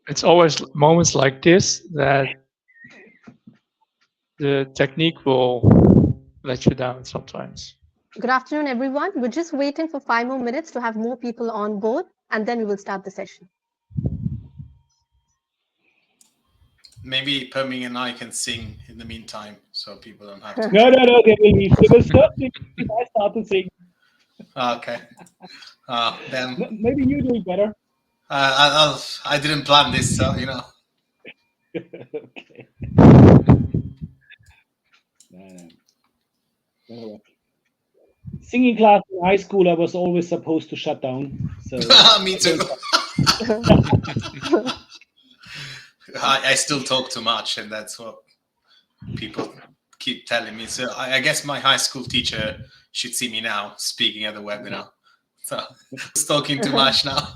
It's always moments like this that the technique will let you down sometimes. Good afternoon, everyone. We're just waiting for 5 more minutes to have more people on board, and then we will start the session. Maybe Pirmin and I can sing in the meantime, so people don't have to. No, they will leave. They will start if I start to sing. Okay. Then Maybe you do it better. I didn't plan this, so you know. Okay. Singing class in high school, I was always supposed to shut down. So Me too. I still talk too much, and that's what people keep telling me. So I guess my high school teacher should see me now speaking at the webinar. So I'm talking too much now.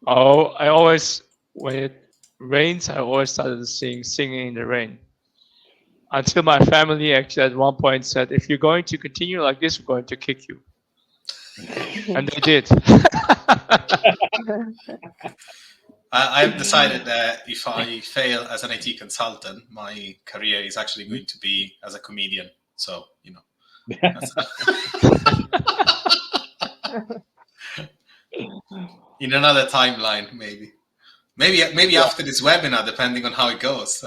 I always, when it rains, I always started singing in the rain. Until my family actually at one point said, if you're going to continue like this, we're going to kick you. And they did. I have decided that if I fail as an IT consultant, my career is actually going to be as a comedian. So, you know. In another timeline, maybe. Maybe after this webinar, depending on how it goes.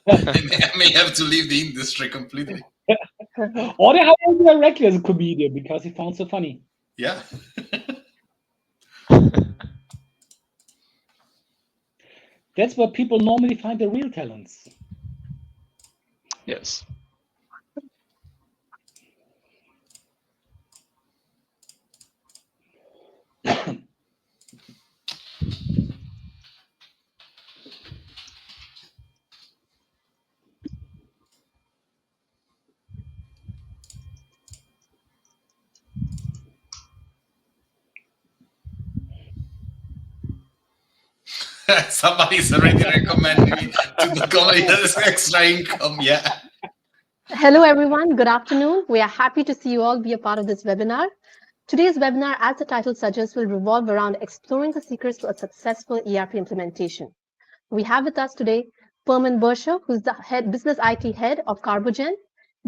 I may have to leave the industry completely. Or they hired me directly as a comedian because he found so funny. Yeah. That's where people normally find their real talents. Yes. Somebody's already recommending me to become as extra income. Yeah. Hello, everyone. Good afternoon. We are happy to see you all be a part of this webinar. Today's webinar, as the title suggests, will revolve around exploring the secrets to a successful ERP implementation. We have with us today Pirmin Bercher, who's the business IT head of Carbogen,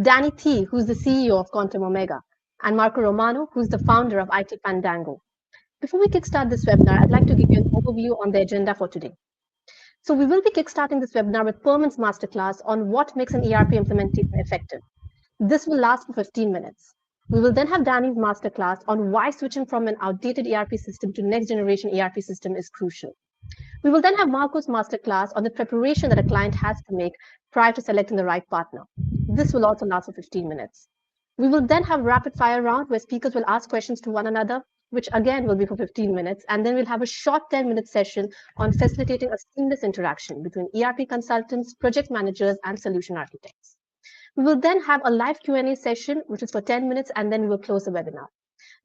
Danny Thie, who's the CEO of Quantum Omega, and Marco Romano, who's the founder of IT Fandango. Before we kickstart this webinar, I'd like to give you an overview on the agenda for today. So we will be kickstarting this webinar with Pirmin's masterclass on what makes an ERP implementation effective. This will last for 15 minutes. We will then have Danny's masterclass on why switching from an outdated ERP system to next generation ERP system is crucial. We will then have Marco's masterclass on the preparation that a client has to make prior to selecting the right partner. This will also last for 15 minutes. We will then have rapid fire round where speakers will ask questions to one another, which again will be for 15 minutes. And then we'll have a short 10-minute session on facilitating a seamless interaction between ERP consultants, project managers, and solution architects. We will then have a live Q&A session, which is for 10 minutes, and then we will close the webinar.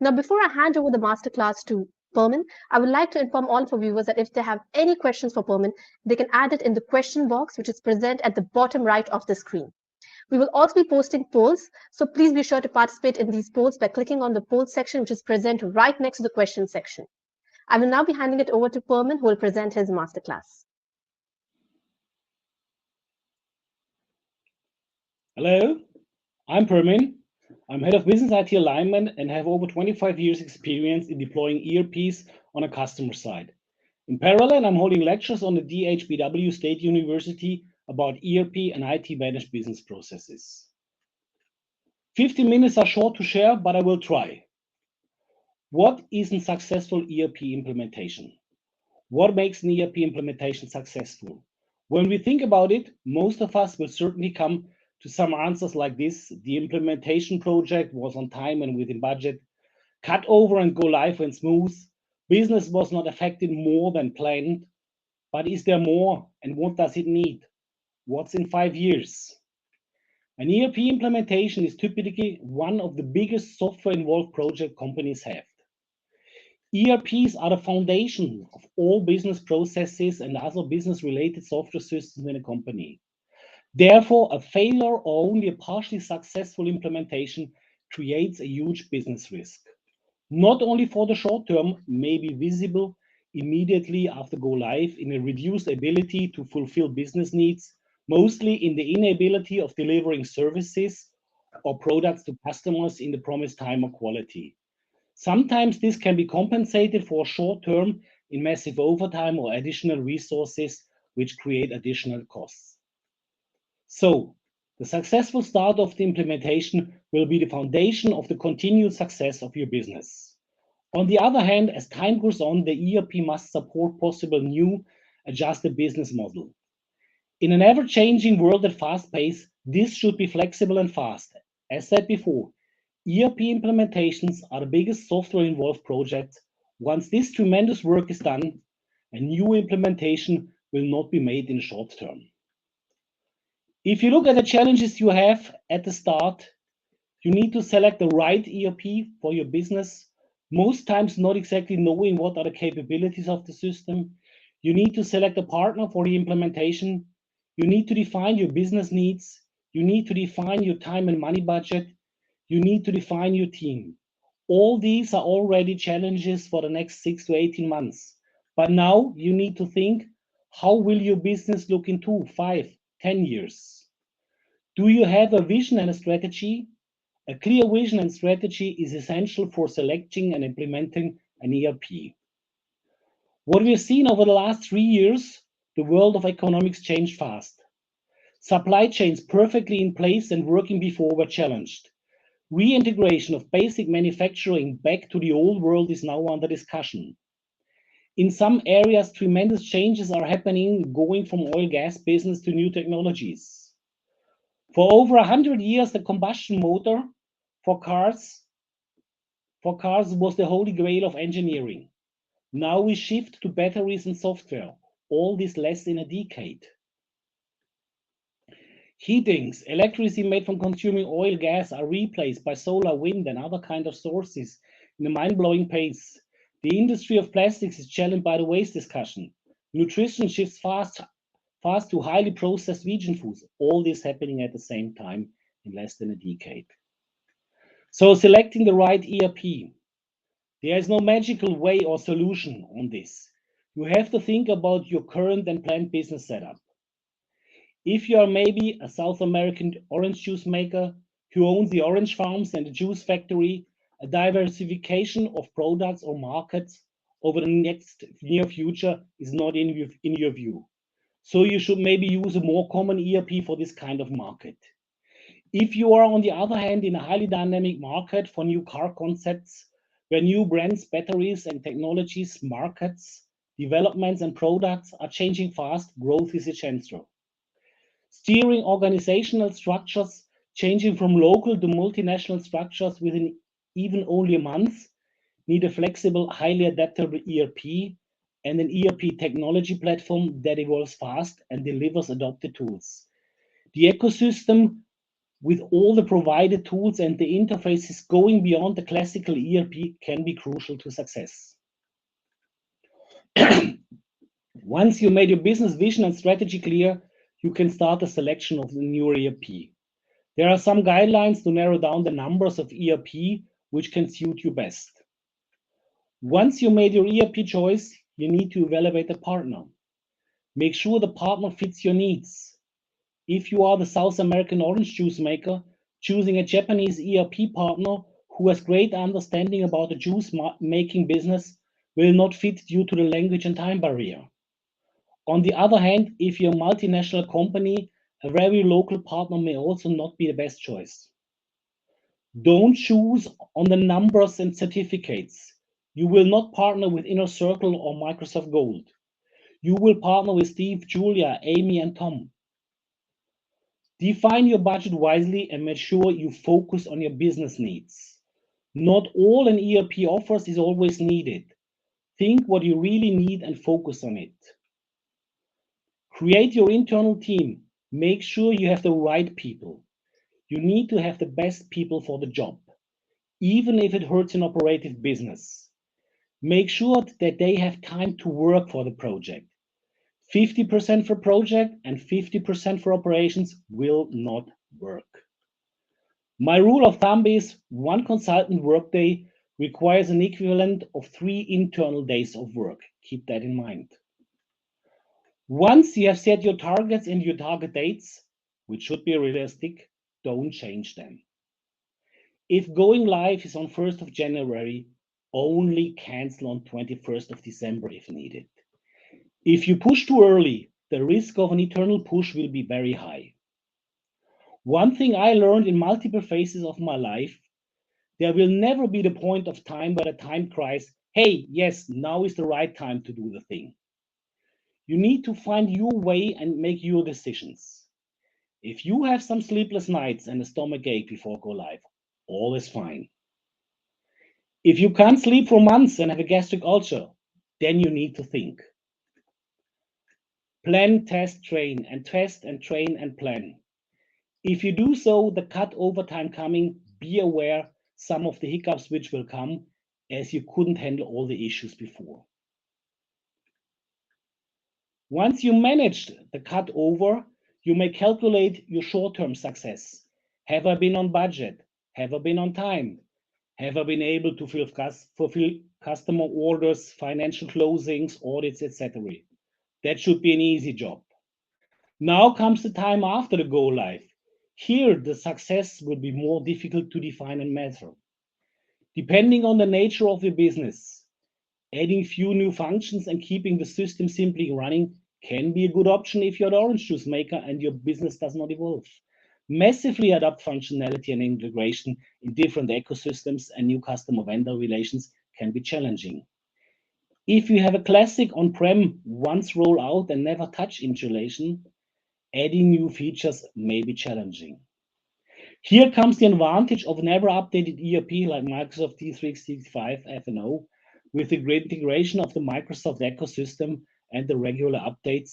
Now, before I hand over the masterclass to Pirmin, I would like to inform all of our viewers that if they have any questions for Pirmin, they can add it in the question box, which is present at the bottom right of the screen. We will also be posting polls, so please be sure to participate in these polls by clicking on the poll section, which is present right next to the question section. I will now be handing it over to Pirmin, who will present his masterclass. Hello, I'm Pirmin. I'm head of business IT alignment and have over 25 years experience in deploying ERPs on a customer side. In parallel, I'm holding lectures on the DHBW State University about ERP and IT managed business processes. 15 minutes are short to share, but I will try. What is a successful ERP implementation? What makes an ERP implementation successful? When we think about it, most of us will certainly come to some answers like this. The implementation project was on time and within budget. Cut over and go live and smooth. Business was not affected more than planned. But is there more? And what does it need? What's in 5 years? An ERP implementation is typically one of the biggest software-involved project companies have. ERPs are the foundation of all business processes and other business-related software systems in a company. Therefore, a failure or only a partially successful implementation creates a huge business risk. not only for the short term, may be visible immediately after go live in a reduced ability to fulfill business needs, mostly in the inability of delivering services or products to customers in the promised time or quality. Sometimes this can be compensated for short term in massive overtime or additional resources, which create additional costs. So, the successful start of the implementation will be the foundation of the continued success of your business. On the other hand, as time goes on, the ERP must support possible new adjusted business model. In an ever-changing world at fast pace, this should be flexible and fast. As said before, ERP implementations are the biggest software-involved projects. Once this tremendous work is done, a new implementation will not be made in short term. If you look at the challenges you have at the start, you need to select the right ERP for your business, most times not exactly knowing what are the capabilities of the system. You need to select a partner for the implementation. You need to define your business needs. You need to define your time and money budget. You need to define your team. All these are already challenges for the next 6 to 18 months. But now you need to think, how will your business look in 2, 5, 10 years? Do you have a vision and a strategy? A clear vision and strategy is essential for selecting and implementing an ERP. What we've seen over the last 3 years, the world of economics changed fast. Supply chains perfectly in place and working before were challenged. Reintegration of basic manufacturing back to the old world is now under discussion. In some areas, tremendous changes are happening, going from oil gas business to new technologies. For over 100 years, the combustion motor for cars was the holy grail of engineering. Now we shift to batteries and software, all this less in a decade. Heatings, electricity made from consuming oil, gas are replaced by solar, wind, and other kind of sources in a mind-blowing pace. The industry of plastics is challenged by the waste discussion. Nutrition shifts fast to highly processed vegan foods. All this happening at the same time in less than a decade. So selecting the right ERP. There is no magical way or solution on this. You have to think about your current and planned business setup. If you are maybe a South American orange juice maker who owns the orange farms and the juice factory, a diversification of products or markets over the next near future is not in your view. So you should maybe use a more common ERP for this kind of market. If you are, on the other hand, in a highly dynamic market for new car concepts, where new brands, batteries, and technologies, markets, developments, and products are changing fast, growth is essential. Steering organizational structures changing from local to multinational structures within even only a month need a flexible, highly adaptable ERP and an ERP technology platform that evolves fast and delivers adopted tools. The ecosystem with all the provided tools and the interfaces going beyond the classical ERP can be crucial to success. Once you made your business vision and strategy clear, you can start a selection of the new ERP. There are some guidelines to narrow down the numbers of ERP which can suit you best. Once you made your ERP choice, you need to evaluate a partner. Make sure the partner fits your needs. If you are the South American orange juice maker, choosing a Japanese ERP partner who has great understanding about the juice making business will not fit due to the language and time barrier. On the other hand, if you're a multinational company, a very local partner may also not be the best choice. Don't choose on the numbers and certificates. You will not partner with Inner Circle or Microsoft Gold. You will partner with Steve, Julia, Amy, and Tom. Define your budget wisely and make sure you focus on your business needs. Not all an ERP offers is always needed. Think what you really need and focus on it. Create your internal team. Make sure you have the right people. You need to have the best people for the job, even if it hurts an operative business. Make sure that they have time to work for the project. 50% for project and 50% for operations will not work. My rule of thumb is one consultant workday requires an equivalent of 3 internal days of work. Keep that in mind. Once you have set your targets and your target dates, which should be realistic, don't change them. If going live is on 1st of January, only cancel on 21st of December if needed. If you push too early, the risk of an eternal push will be very high. One thing I learned in multiple phases of my life, there will never be the point of time where the time cries, hey, yes, now is the right time to do the thing. You need to find your way and make your decisions. If you have some sleepless nights and a stomach ache before go live, all is fine. If you can't sleep for months and have a gastric ulcer, then you need to think. Plan, test, train, and test and train and plan. If you do so, the cut over time coming, be aware some of the hiccups which will come as you couldn't handle all the issues before. Once you managed the cut over, you may calculate your short-term success. Have I been on budget? Have I been on time? Have I been able to fulfill customer orders, financial closings, audits, etc.? That should be an easy job. Now comes the time after the go live. Here, the success will be more difficult to define and measure. Depending on the nature of your business, adding few new functions and keeping the system simply running can be a good option if you're an orange juice maker and your business does not evolve. Massively adapt functionality and integration in different ecosystems and new customer vendor relations can be challenging. If you have a classic on-prem once roll out and never touch installation, adding new features may be challenging. Here comes the advantage of an ever-updated ERP like Microsoft D365 F&O with the great integration of the Microsoft ecosystem and the regular updates.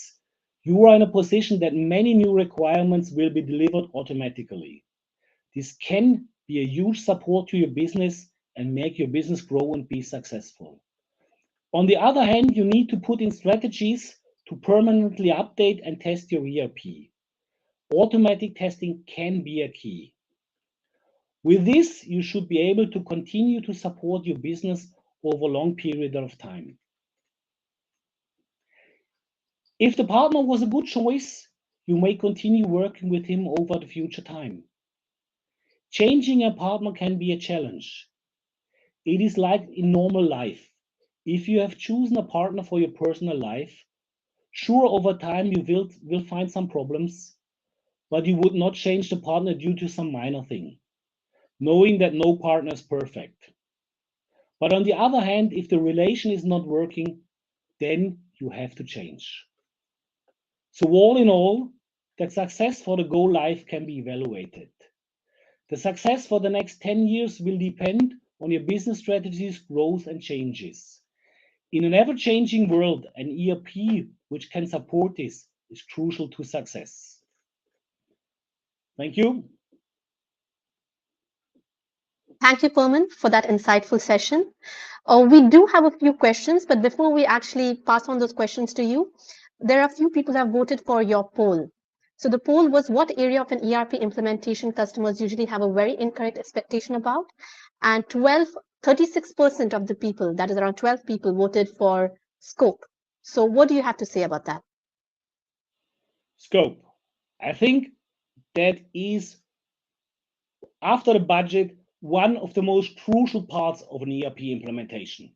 You are in a position that many new requirements will be delivered automatically. This can be a huge support to your business and make your business grow and be successful. On the other hand, you need to put in strategies to permanently update and test your ERP. Automatic testing can be a key. With this, you should be able to continue to support your business over a long period of time. If the partner was a good choice, you may continue working with him over the future time. Changing a partner can be a challenge. It is like in normal life. If you have chosen a partner for your personal life, sure, over time you will find some problems, but you would not change the partner due to some minor thing, knowing that no partner is perfect. But on the other hand, if the relation is not working, then you have to change. So all in all, the success for the go live can be evaluated. The success for the next 10 years will depend on your business strategies, growth, and changes. In an ever-changing world, an ERP which can support this is crucial to success. Thank you. Thank you, Pirmin, for that insightful session. We do have a few questions, but before we actually pass on those questions to you, there are a few people who have voted for your poll. So the poll was, what area of an ERP implementation customers usually have a very incorrect expectation about? And 36% of the people, that is around 12 people, voted for scope. So what do you have to say about that? Scope. I think that is, after the budget, one of the most crucial parts of an ERP implementation.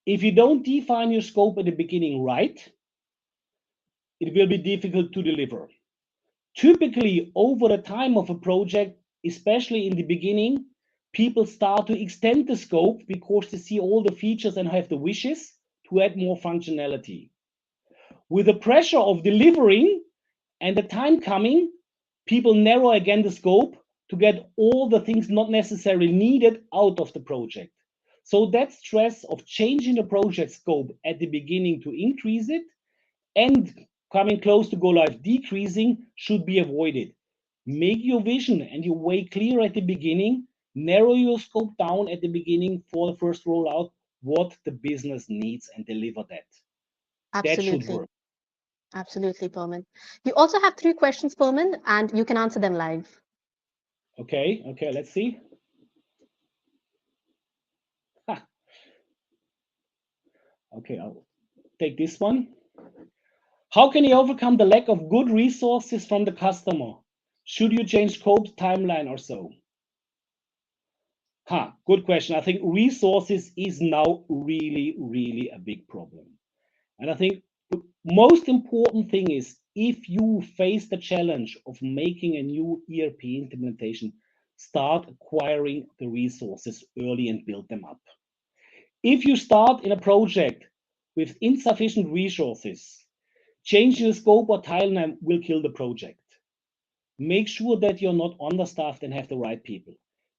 If you don't define your scope at the beginning right, it will be difficult to deliver. Typically, over the time of a project, especially in the beginning, people start to extend the scope because they see all the features and have the wishes to add more functionality. With the pressure of delivering and the time coming, people narrow again the scope to get all the things not necessarily needed out of the project. So that stress of changing the project scope at the beginning to increase it and coming close to go live decreasing should be avoided. Make your vision and your way clear at the beginning, narrow your scope down at the beginning for the first rollout, what the business needs, and deliver that. Absolutely. That should work. Absolutely, Pirmin. You also have 3 questions, Pirmin, and you can answer them live. Okay, let's see. Okay, I'll take this one. How can you overcome the lack of good resources from the customer? Should you change scope, timeline, or so? Good question. I think resources is now really a big problem. And I think the most important thing is, if you face the challenge of making a new ERP implementation, start acquiring the resources early and build them up. If you start in a project with insufficient resources, changing the scope or timeline will kill the project. Make sure that you're not understaffed and have the right people.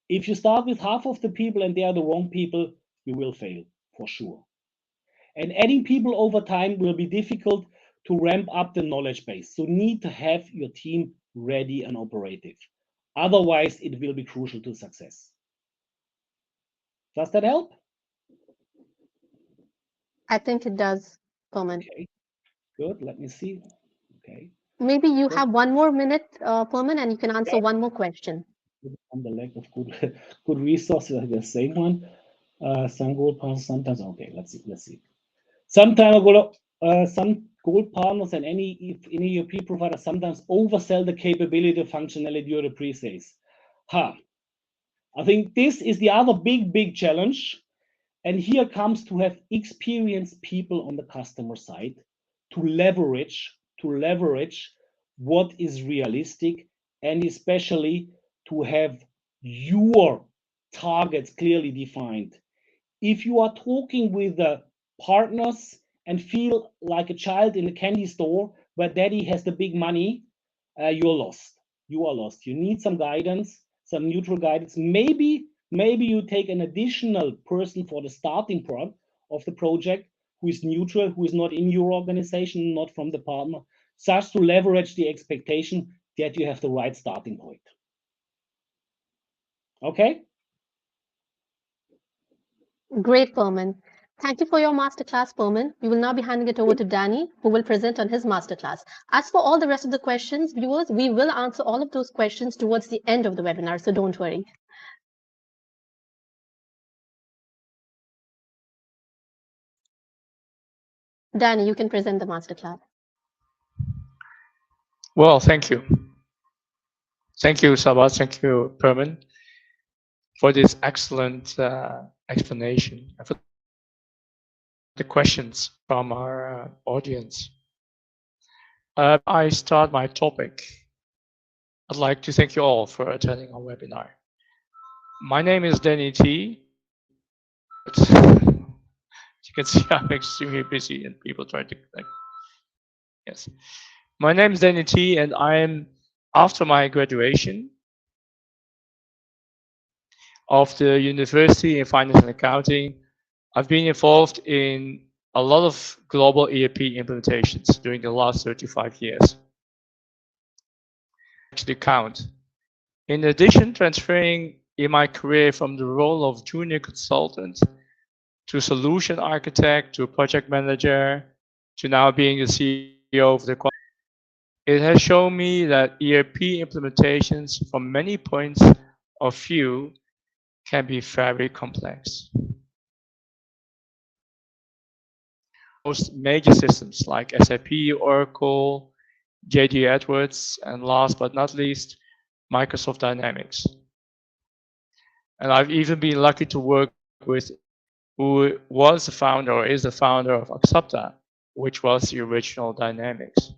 If you start with half of the people and they are the wrong people, you will fail for sure. And adding people over time will be difficult to ramp up the knowledge base. So need to have your team ready and operative. Otherwise, it will be crucial to success. Does that help? I think it does, Pirmin. Okay, good. Let me see. Okay. Maybe you Good. have 1 more minute, Pirmin, and you can answer one more question. On the lack of good resources, the same one. Some gold partners sometimes. Okay, let's see. Sometimes some gold partners and any ERP provider sometimes oversell the capability of functionality or the pre-sales. I think this is the other big challenge. And here comes to have experienced people on the customer side to leverage what is realistic, and especially to have your targets clearly defined. If you are talking with the partners and feel like a child in a candy store where daddy has the big money, you're lost. You are lost. You need some guidance, some neutral guidance. Maybe you take an additional person for the starting part of the project who is neutral, who is not in your organization, not from the partner, such to leverage the expectation that you have the right starting point. Okay? Great, Pirmin. Thank you for your masterclass, Pirmin. We will now be handing it over to Danny, who will present on his masterclass. As for all the rest of the questions, viewers, we will answer all of those questions towards the end of the webinar, so don't worry. Danny, you can present the masterclass. Well, thank you. Thank you, Sabat. Thank you, Pirmin, for this excellent explanation and for the questions from our audience. I start my topic. I'd like to thank you all for attending our webinar. My name is Danny Thie. As you can see, I'm extremely busy and people try to connect. Yes. My name is Danny Thie, and I'm, after my graduation of the University in Finance and Accounting, I've been involved in a lot of global ERP implementations during the last 35 years. Actually count. In addition, transferring in my career from the role of junior consultant to solution architect to project manager to now being the CEO of the company, it has shown me that ERP implementations from many points of view can be very complex. Most major systems like SAP, Oracle, JD Edwards, and last but not least, Microsoft Dynamics. And I've even been lucky to work with who was the founder or is the founder of Axapta, which was the original Dynamics.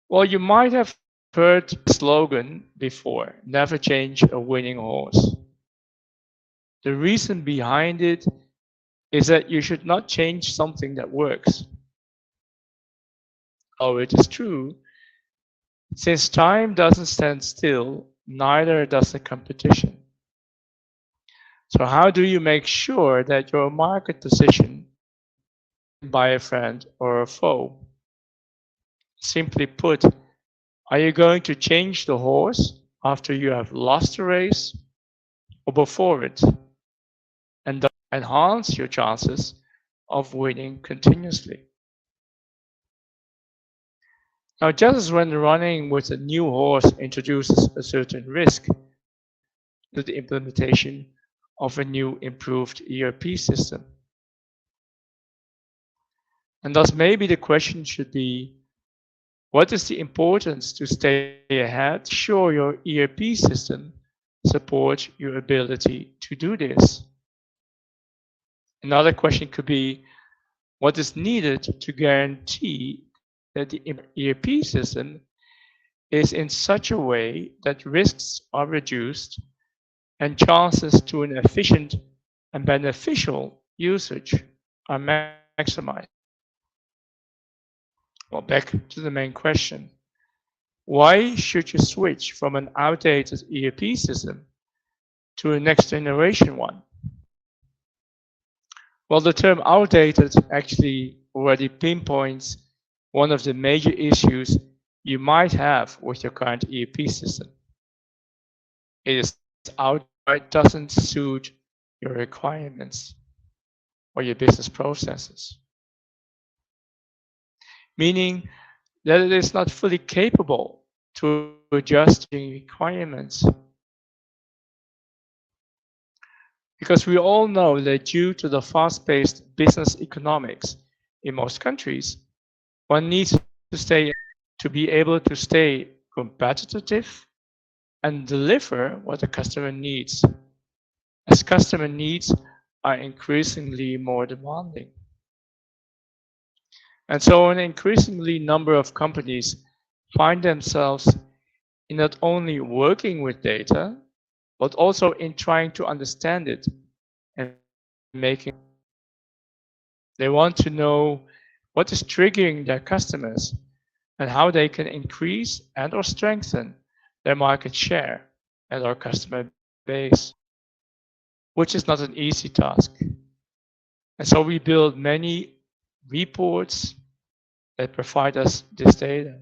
Well, you might have heard the slogan before, never change a winning horse. The reason behind it is that you should not change something that works. Oh, it is true. Since time doesn't stand still, neither does the competition. So how do you make sure that your market position by a friend or a foe? Simply put, are you going to change the horse after you have lost the race or before it? And thus enhance your chances of winning continuously. Now, just as when running with a new horse introduces a certain risk to the implementation of a new improved ERP system. And thus maybe the question should be, what is the importance to stay ahead, ensure your ERP system supports your ability to do this? Another question could be, what is needed to guarantee that the ERP system is in such a way that risks are reduced and chances to an efficient and beneficial usage are maximized? Well, back to the main question. Why should you switch from an outdated ERP system to a next generation one? Well, the term outdated actually already pinpoints one of the major issues you might have with your current ERP system. It is outdated, it doesn't suit your requirements or your business processes. Meaning that it is not fully capable to adjust the requirements. Because we all know that due to the fast-paced business economics in most countries, one needs to be able to stay competitive and deliver what the customer needs, as customer needs are increasingly more demanding. And so an increasingly number of companies find themselves in not only working with data, but also in trying to understand it and making. They want to know what is triggering their customers and how they can increase and or strengthen their market share and our customer base, which is not an easy task. And so we build many reports that provide us this data.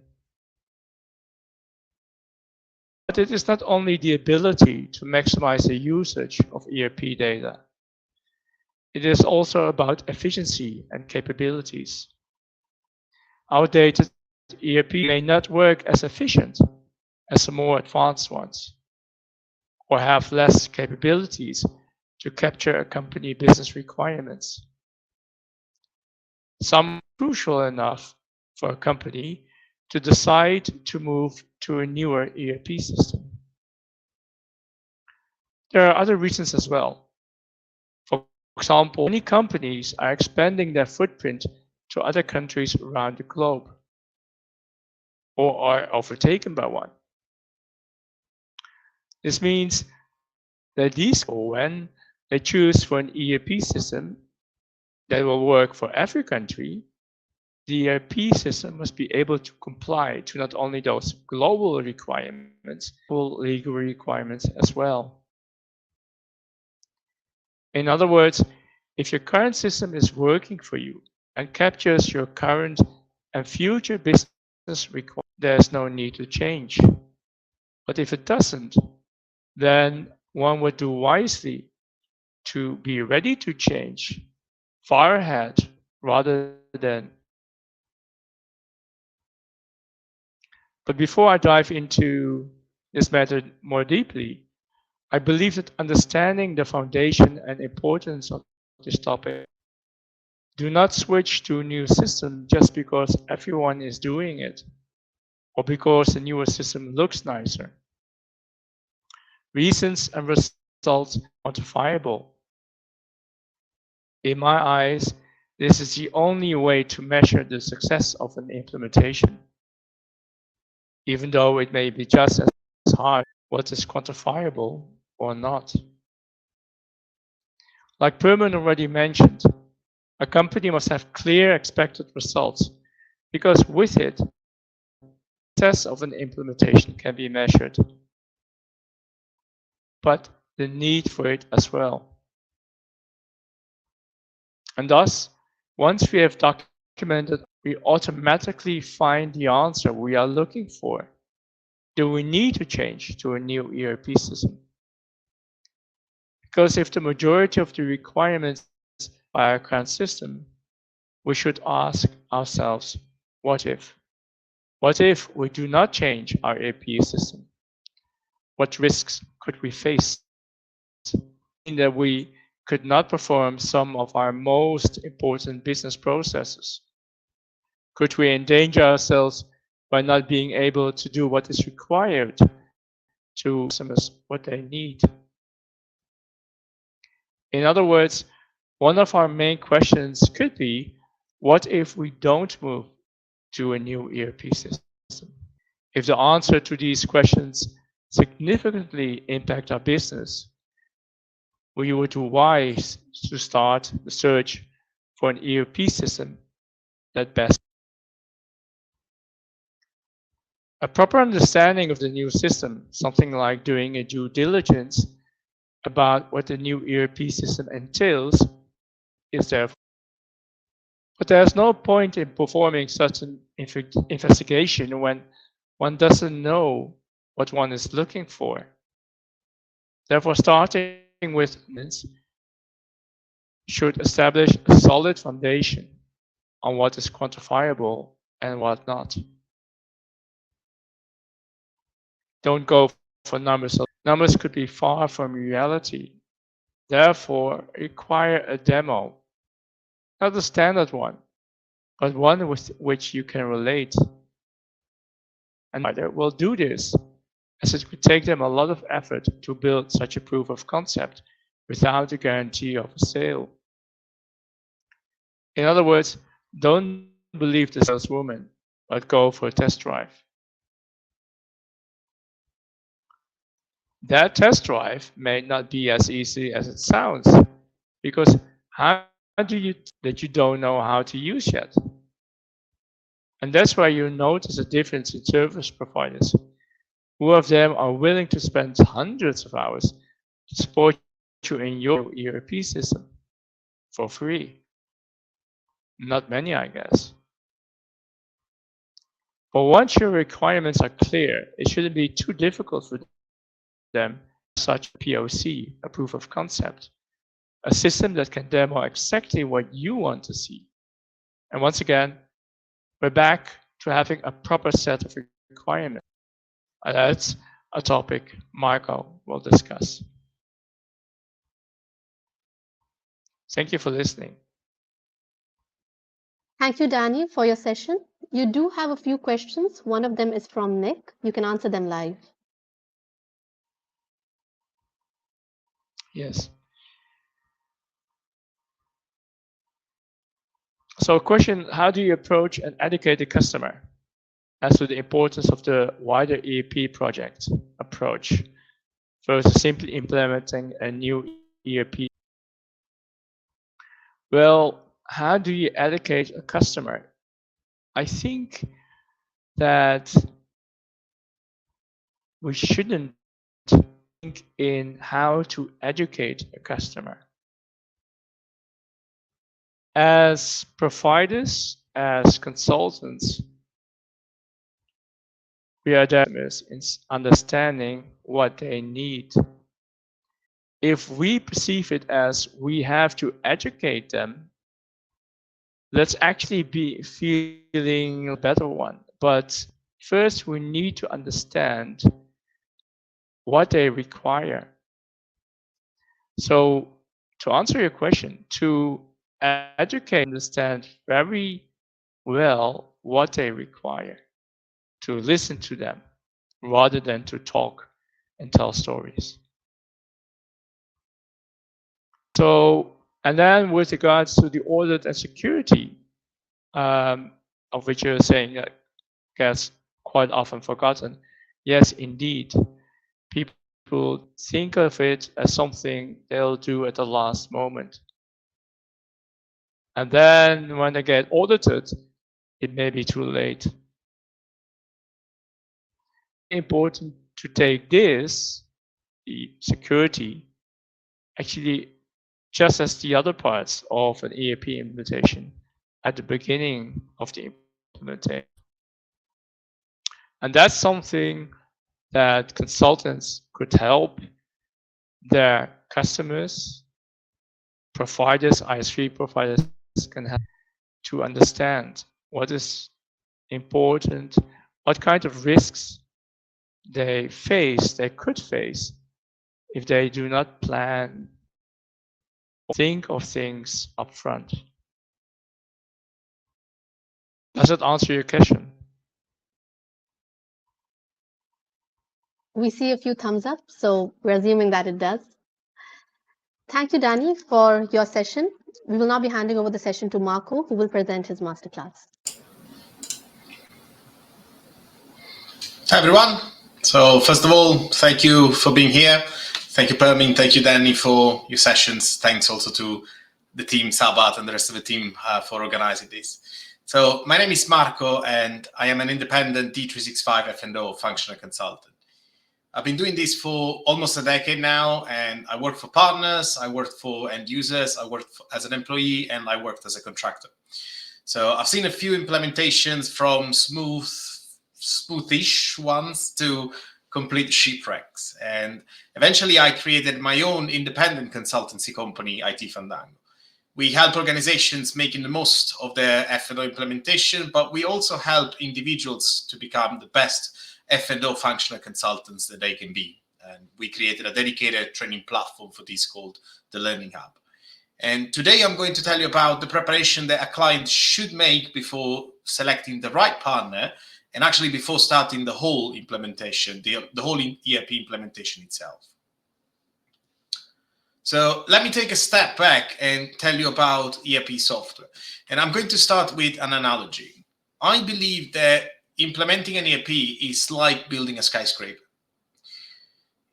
But it is not only the ability to maximize the usage of ERP data. It is also about efficiency and capabilities. Outdated ERP may not work as efficient as the more advanced ones, or have less capabilities to capture a company business requirements. Some are crucial enough for a company to decide to move to a newer ERP system. There are other reasons as well. For example, many companies are expanding their footprint to other countries around the globe, or are overtaken by one. This means that when they choose for an ERP system that will work for every country, the ERP system must be able to comply to not only those global requirements, but legal requirements as well. In other words, if your current system is working for you and captures your current and future business requirements, there's no need to change. But if it doesn't, then one would do wisely to be ready to change far ahead rather than. But before I dive into this matter more deeply, I believe that understanding the foundation and importance of this topic. Do not switch to a new system just because everyone is doing it, or because the newer system looks nicer. Reasons and results are quantifiable. In my eyes, this is the only way to measure the success of an implementation, even though it may be just as hard what is quantifiable or not. Like Pirmin already mentioned, a company must have clear expected results, because with it, the success of an implementation can be measured, but the need for it as well. And thus, once we have documented, we automatically find the answer we are looking for. Do we need to change to a new ERP system? Because if the majority of the requirements by our current system, we should ask ourselves, what if? What if we do not change our ERP system? What risks could we face? that we could not perform some of our most important business processes? Could we endanger ourselves by not being able to do what is required to customers what they need? In other words, one of our main questions could be, what if we don't move to a new ERP system? If the answer to these questions significantly impact our business, we would do wise to start the search for an ERP system that best. A proper understanding of the new system, something like doing a due diligence about what the new ERP system entails, is there. But there's no point in performing such an investigation when one doesn't know what one is looking for. Therefore, starting with should establish a solid foundation on what is quantifiable and what not. Don't go for numbers. Numbers could be far from reality. Therefore, require a demo. Not a standard one, but one with which you can relate. And either will do this, as it would take them a lot of effort to build such a proof of concept without a guarantee of a sale. In other words, don't believe the saleswoman, but go for a test drive. That test drive may not be as easy as it sounds, because how do you that you don't know how to use yet? And that's why you notice a difference in service providers. Who of them are willing to spend hundreds of hours to support you in your ERP system for free? Not many, I guess. But once your requirements are clear, it shouldn't be too difficult for them such a POC, a proof of concept, a system that can demo exactly what you want to see. And once again, we're back to having a proper set of requirements. And that's a topic Marco will discuss. Thank you for listening. Thank you, Danny, for your session. You do have a few questions. One of them is from Nick. You can answer them live. Yes. So question, how do you approach and educate the customer as to the importance of the wider ERP project approach versus simply implementing a new ERP? Well, how do you educate a customer? I think that we shouldn't think in how to educate a customer. As providers, as consultants, we are there in understanding what they need. If we perceive it as we have to educate them, let's actually be feeling a better one. But first, we need to understand what they require. So to answer your question, to educate, understand very well what they require, to listen to them rather than to talk and tell stories. So, and then with regards to the audit and security, of which you're saying that gets quite often forgotten. Yes, indeed. People think of it as something they'll do at the last moment. And then when they get audited, it may be too late. Important to take this, the security, actually just as the other parts of an ERP implementation at the beginning of the implementation. And that's something that consultants could help their customers, providers, ISV providers can help to understand what is important, what kind of risks they could face if they do not plan think of things upfront. Does that answer your question? We see a few thumbs up, so we're assuming that it does. Thank you, Danny, for your session. We will now be handing over the session to Marco, who will present his masterclass. Hi, everyone. So first of all, thank you for being here. Thank you, Pirmin. Thank you, Danny, for your sessions. Thanks also to the team, Sabat, and the rest of the team for organizing this. So my name is Marco, and I am an independent D365 F&O functional consultant. I've been doing this for almost a decade now, and I work for partners, I work for end users, I worked as an employee, and I worked as a contractor. So I've seen a few implementations from smoothish ones to complete shipwrecks. And eventually I created my own independent consultancy company, IT Fandango. We help organizations making the most of their F&O implementation, but we also help individuals to become the best F&O functional consultants that they can be. And we created a dedicated training platform for this called the Learning Hub. And today I'm going to tell you about the preparation that a client should make before selecting the right partner, and actually before starting the whole implementation, the whole ERP implementation itself. So let me take a step back and tell you about ERP software. And I'm going to start with an analogy. I believe that implementing an ERP is like building a skyscraper.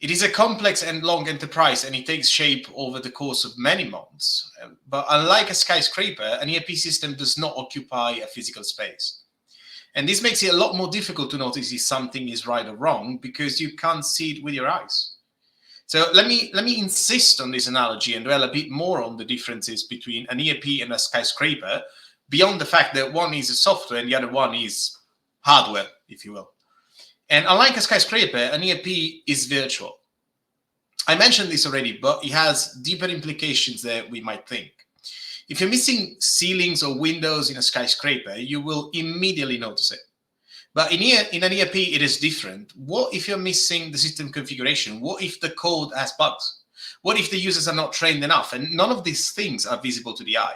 It is a complex and long enterprise, and it takes shape over the course of many months. But unlike a skyscraper, an ERP system does not occupy a physical space. And this makes it a lot more difficult to notice if something is right or wrong, because you can't see it with your eyes. So let me insist on this analogy and dwell a bit more on the differences between an ERP and a skyscraper, beyond the fact that one is a software and the other one is hardware, if you will. And unlike a skyscraper, an ERP is virtual. I mentioned this already, but it has deeper implications than we might think. If you're missing ceilings or windows in a skyscraper, you will immediately notice it. But in an ERP, it is different. What if you're missing the system configuration? What if the code has bugs? What if the users are not trained enough? And none of these things are visible to the eye.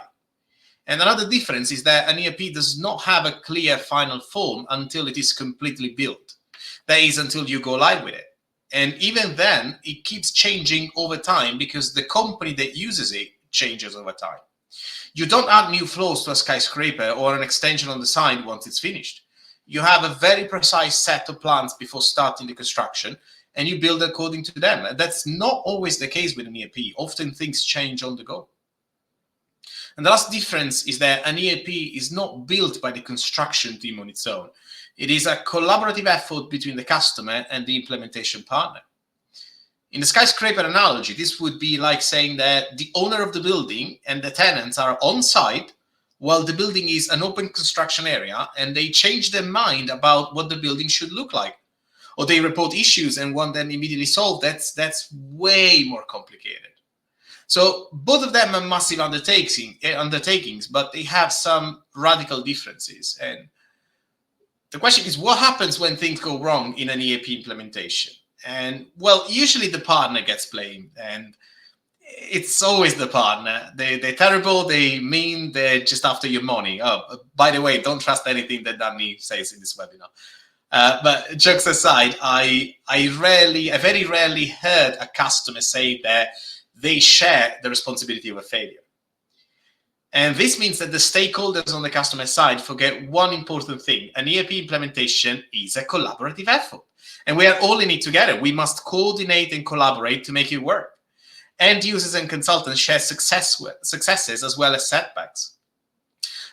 And another difference is that an ERP does not have a clear final form until it is completely built. That is, until you go live with it. And even then, it keeps changing over time because the company that uses it changes over time. You don't add new flows to a skyscraper or an extension on the side once it's finished. You have a very precise set of plans before starting the construction, and you build according to them. That's not always the case with an ERP. Often things change on the go. And the last difference is that an ERP is not built by the construction team on its own. It is a collaborative effort between the customer and the implementation partner. In the skyscraper analogy, this would be like saying that the owner of the building and the tenants are on site while the building is an open construction area, and they change their mind about what the building should look like. Or they report issues and want them immediately solved. That's way more complicated. So both of them are massive undertakings, but they have some radical differences. And the question is, what happens when things go wrong in an ERP implementation? And well, usually the partner gets blamed, and it's always the partner. They're terrible, they mean, they're just after your money. Oh, by the way, don't trust anything that Danny says in this webinar. But jokes aside, I very rarely heard a customer say that they share the responsibility of a failure. And this means that the stakeholders on the customer side forget one important thing. An ERP implementation is a collaborative effort. And we are all in it together. We must coordinate and collaborate to make it work. End users and consultants share successes as well as setbacks.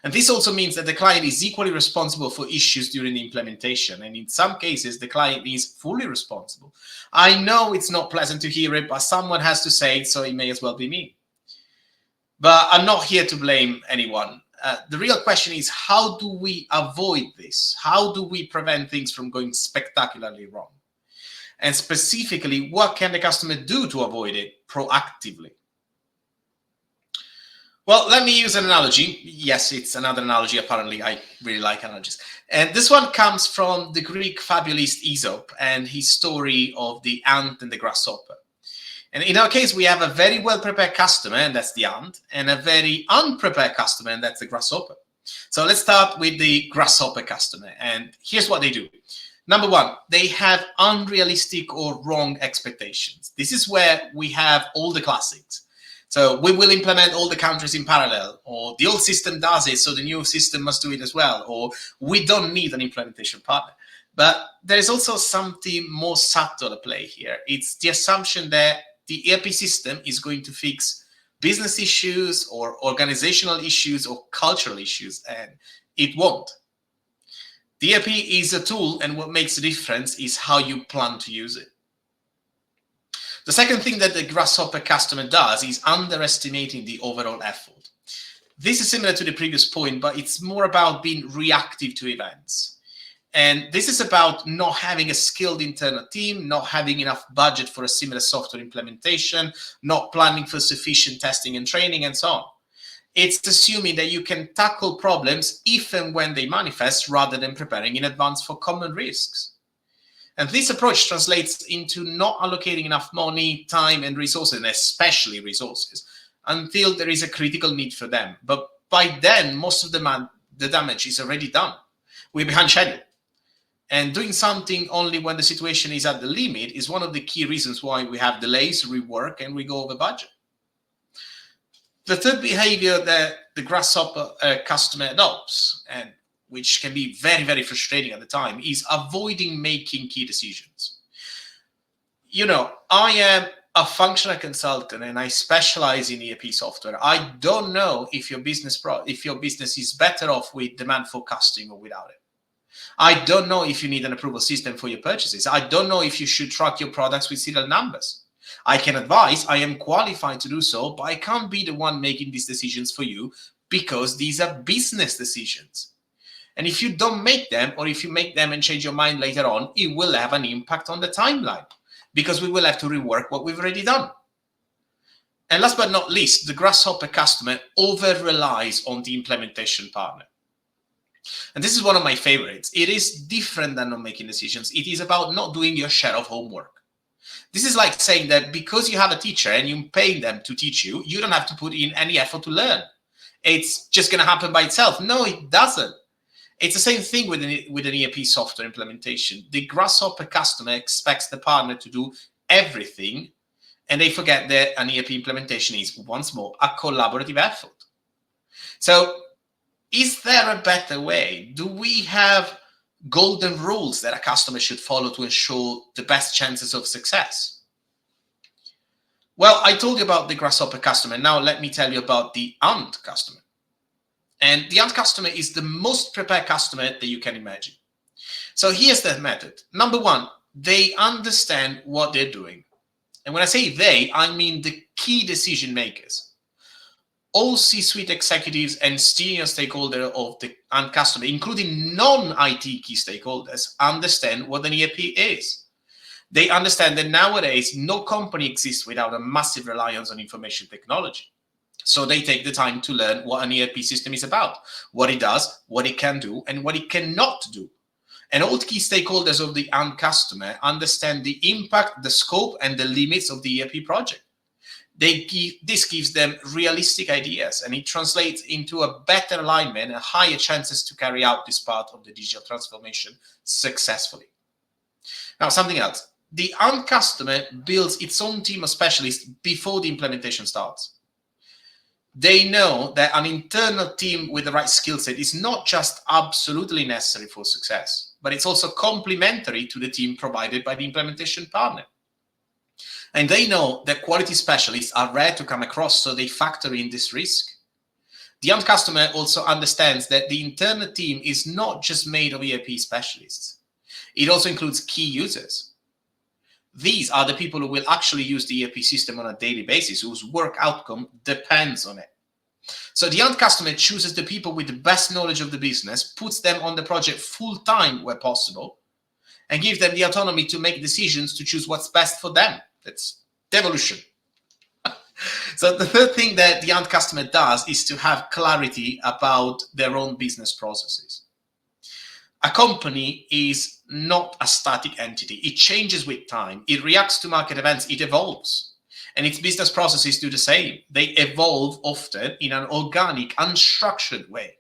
And this also means that the client is equally responsible for issues during the implementation. And in some cases, the client is fully responsible. I know it's not pleasant to hear it, but someone has to say it, so it may as well be me. But I'm not here to blame anyone. The real question is, how do we avoid this? How do we prevent things from going spectacularly wrong? And specifically, what can the customer do to avoid it proactively? Well, let me use an analogy. Yes, it's another analogy. Apparently, I really like analogies. And this one comes from the Greek fabulist Aesop and his story of the ant and the grasshopper. And in our case, we have a very well-prepared customer, and that's the ant, and a very unprepared customer, and that's the grasshopper. So let's start with the grasshopper customer. And here's what they do. Number one, they have unrealistic or wrong expectations. This is where we have all the classics. So we will implement all the countries in parallel, or the old system does it, so the new system must do it as well, or we don't need an implementation partner. But there's also something more subtle at play here. It's the assumption that the ERP system is going to fix business issues or organizational issues or cultural issues, and it won't. The ERP is a tool, and what makes the difference is how you plan to use it. The second thing that the grasshopper customer does is underestimating the overall effort. This is similar to the previous point, but it's more about being reactive to events. And this is about not having a skilled internal team, not having enough budget for a similar software implementation, not planning for sufficient testing and training, and so on. It's assuming that you can tackle problems if and when they manifest, rather than preparing in advance for common risks. And this approach translates into not allocating enough money, time, and resources, and especially resources, until there is a critical need for them. But by then, most of the damage is already done. We're behind schedule. And doing something only when the situation is at the limit is one of the key reasons why we have delays, rework, and we go over budget. The third behavior that the grasshopper customer adopts, and which can be very, very frustrating at the time, is avoiding making key decisions. You know, I am a functional consultant and I specialize in ERP software. I don't know if your business is better off with demand forecasting or without it. I don't know if you need an approval system for your purchases. I don't know if you should track your products with serial numbers. I can advise, I am qualified to do so, but I can't be the one making these decisions for you, because these are business decisions. And if you don't make them, or if you make them and change your mind later on, it will have an impact on the timeline, because we will have to rework what we've already done. And last but not least, the grasshopper customer over-relies on the implementation partner. And this is one of my favorites. It is different than not making decisions. It is about not doing your share of homework. This is like saying that because you have a teacher and you pay them to teach you, you don't have to put in any effort to learn. It's just going to happen by itself. No, it doesn't. It's the same thing with an ERP software implementation. The grasshopper customer expects the partner to do everything, and they forget that an ERP implementation is, once more, a collaborative effort. So, is there a better way? Do we have golden rules that a customer should follow to ensure the best chances of success? Well, I told you about the grasshopper customer. Now let me tell you about the ant customer. And the ant customer is the most prepared customer that you can imagine. So here's the method. Number one, they understand what they're doing. And when I say they, I mean the key decision makers. All C-suite executives and senior stakeholders of the end customer, including non-IT key stakeholders, understand what an ERP is. They understand that nowadays no company exists without a massive reliance on information technology. So they take the time to learn what an ERP system is about, what it does, what it can do, and what it cannot do. And all key stakeholders of the end customer understand the impact, the scope, and the limits of the ERP project. This gives them realistic ideas, and it translates into a better alignment and higher chances to carry out this part of the digital transformation successfully. Now, something else. The end customer builds its own team of specialists before the implementation starts. They know that an internal team with the right skill set is not just absolutely necessary for success, but it's also complementary to the team provided by the implementation partner. And they know that quality specialists are rare to come across, so they factor in this risk. The end customer also understands that the internal team is not just made of ERP specialists. It also includes key users. These are the people who will actually use the ERP system on a daily basis, whose work outcome depends on it. So the end customer chooses the people with the best knowledge of the business, puts them on the project full-time where possible, and gives them the autonomy to make decisions to choose what's best for them. That's devolution. So the third thing that the end customer does is to have clarity about their own business processes. A company is not a static entity. It changes with time. It reacts to market events. It evolves. And its business processes do the same. They evolve often in an organic, unstructured way.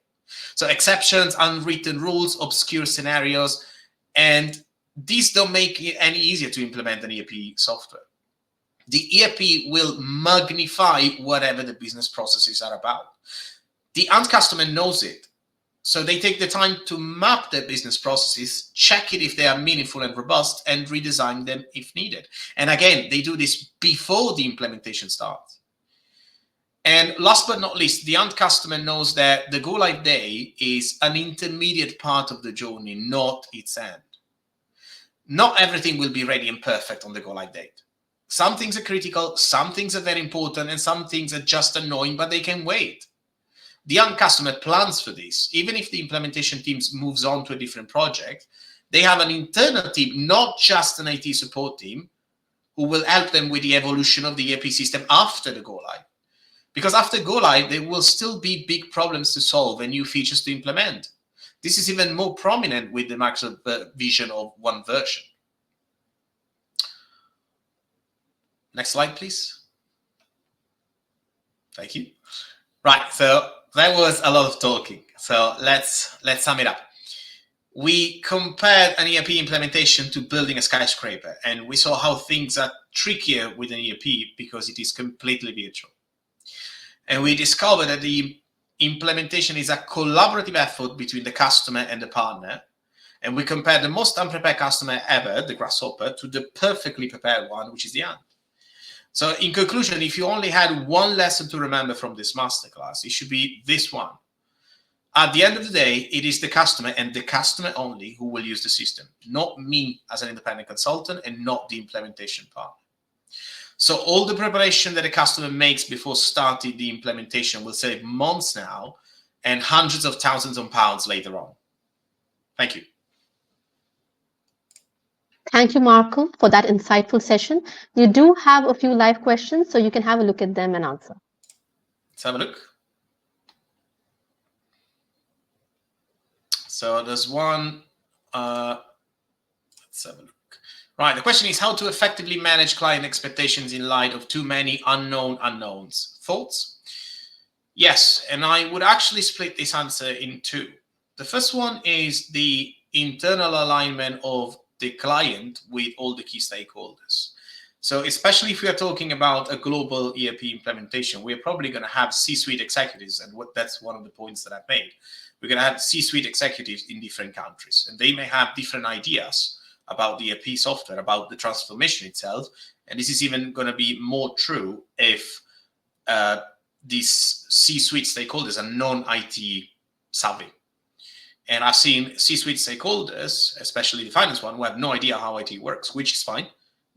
So exceptions, unwritten rules, obscure scenarios, and these don't make it any easier to implement an ERP software. The ERP will magnify whatever the business processes are about. The end customer knows it. So they take the time to map their business processes, check it if they are meaningful and robust, and redesign them if needed. And again, they do this before the implementation starts. And last but not least, the end customer knows that the go-live day is an intermediate part of the journey, not its end. Not everything will be ready and perfect on the go-live date. Some things are critical, some things are very important, and some things are just annoying, but they can wait. The end customer plans for this. Even if the implementation team moves on to a different project, they have an internal team, not just an IT support team, who will help them with the evolution of the ERP system after the go-live. Because after go-live, there will still be big problems to solve and new features to implement. This is even more prominent with the Microsoft vision of one version. Next slide, please. Thank you. Right, so that was a lot of talking. So let's sum it up. We compared an ERP implementation to building a skyscraper, and we saw how things are trickier with an ERP because it is completely virtual. And we discovered that the implementation is a collaborative effort between the customer and the partner. And we compared the most unprepared customer ever, the grasshopper, to the perfectly prepared one, which is the ant. So in conclusion, if you only had one lesson to remember from this masterclass, it should be this one. At the end of the day, it is the customer and the customer only who will use the system, not me as an independent consultant and not the implementation partner. So all the preparation that a customer makes before starting the implementation will save months now and hundreds of thousands of pounds later on. Thank you. Thank you, Marco, for that insightful session. You do have a few live questions, so you can have a look at them and answer. Let's have a look. So there's one. Let's have a look. Right, the question is how to effectively manage client expectations in light of too many unknown unknowns. Thoughts? Yes, and I would actually split this answer in two. The first one is the internal alignment of the client with all the key stakeholders. So especially if we are talking about a global ERP implementation, we're probably going to have C-suite executives, and that's one of the points that I've made. We're going to have C-suite executives in different countries, and they may have different ideas about the ERP software, about the transformation itself. And this is even going to be more true if these C-suite stakeholders are non-IT savvy. And I've seen C-suite stakeholders, especially the finance one, who have no idea how IT works, which is fine,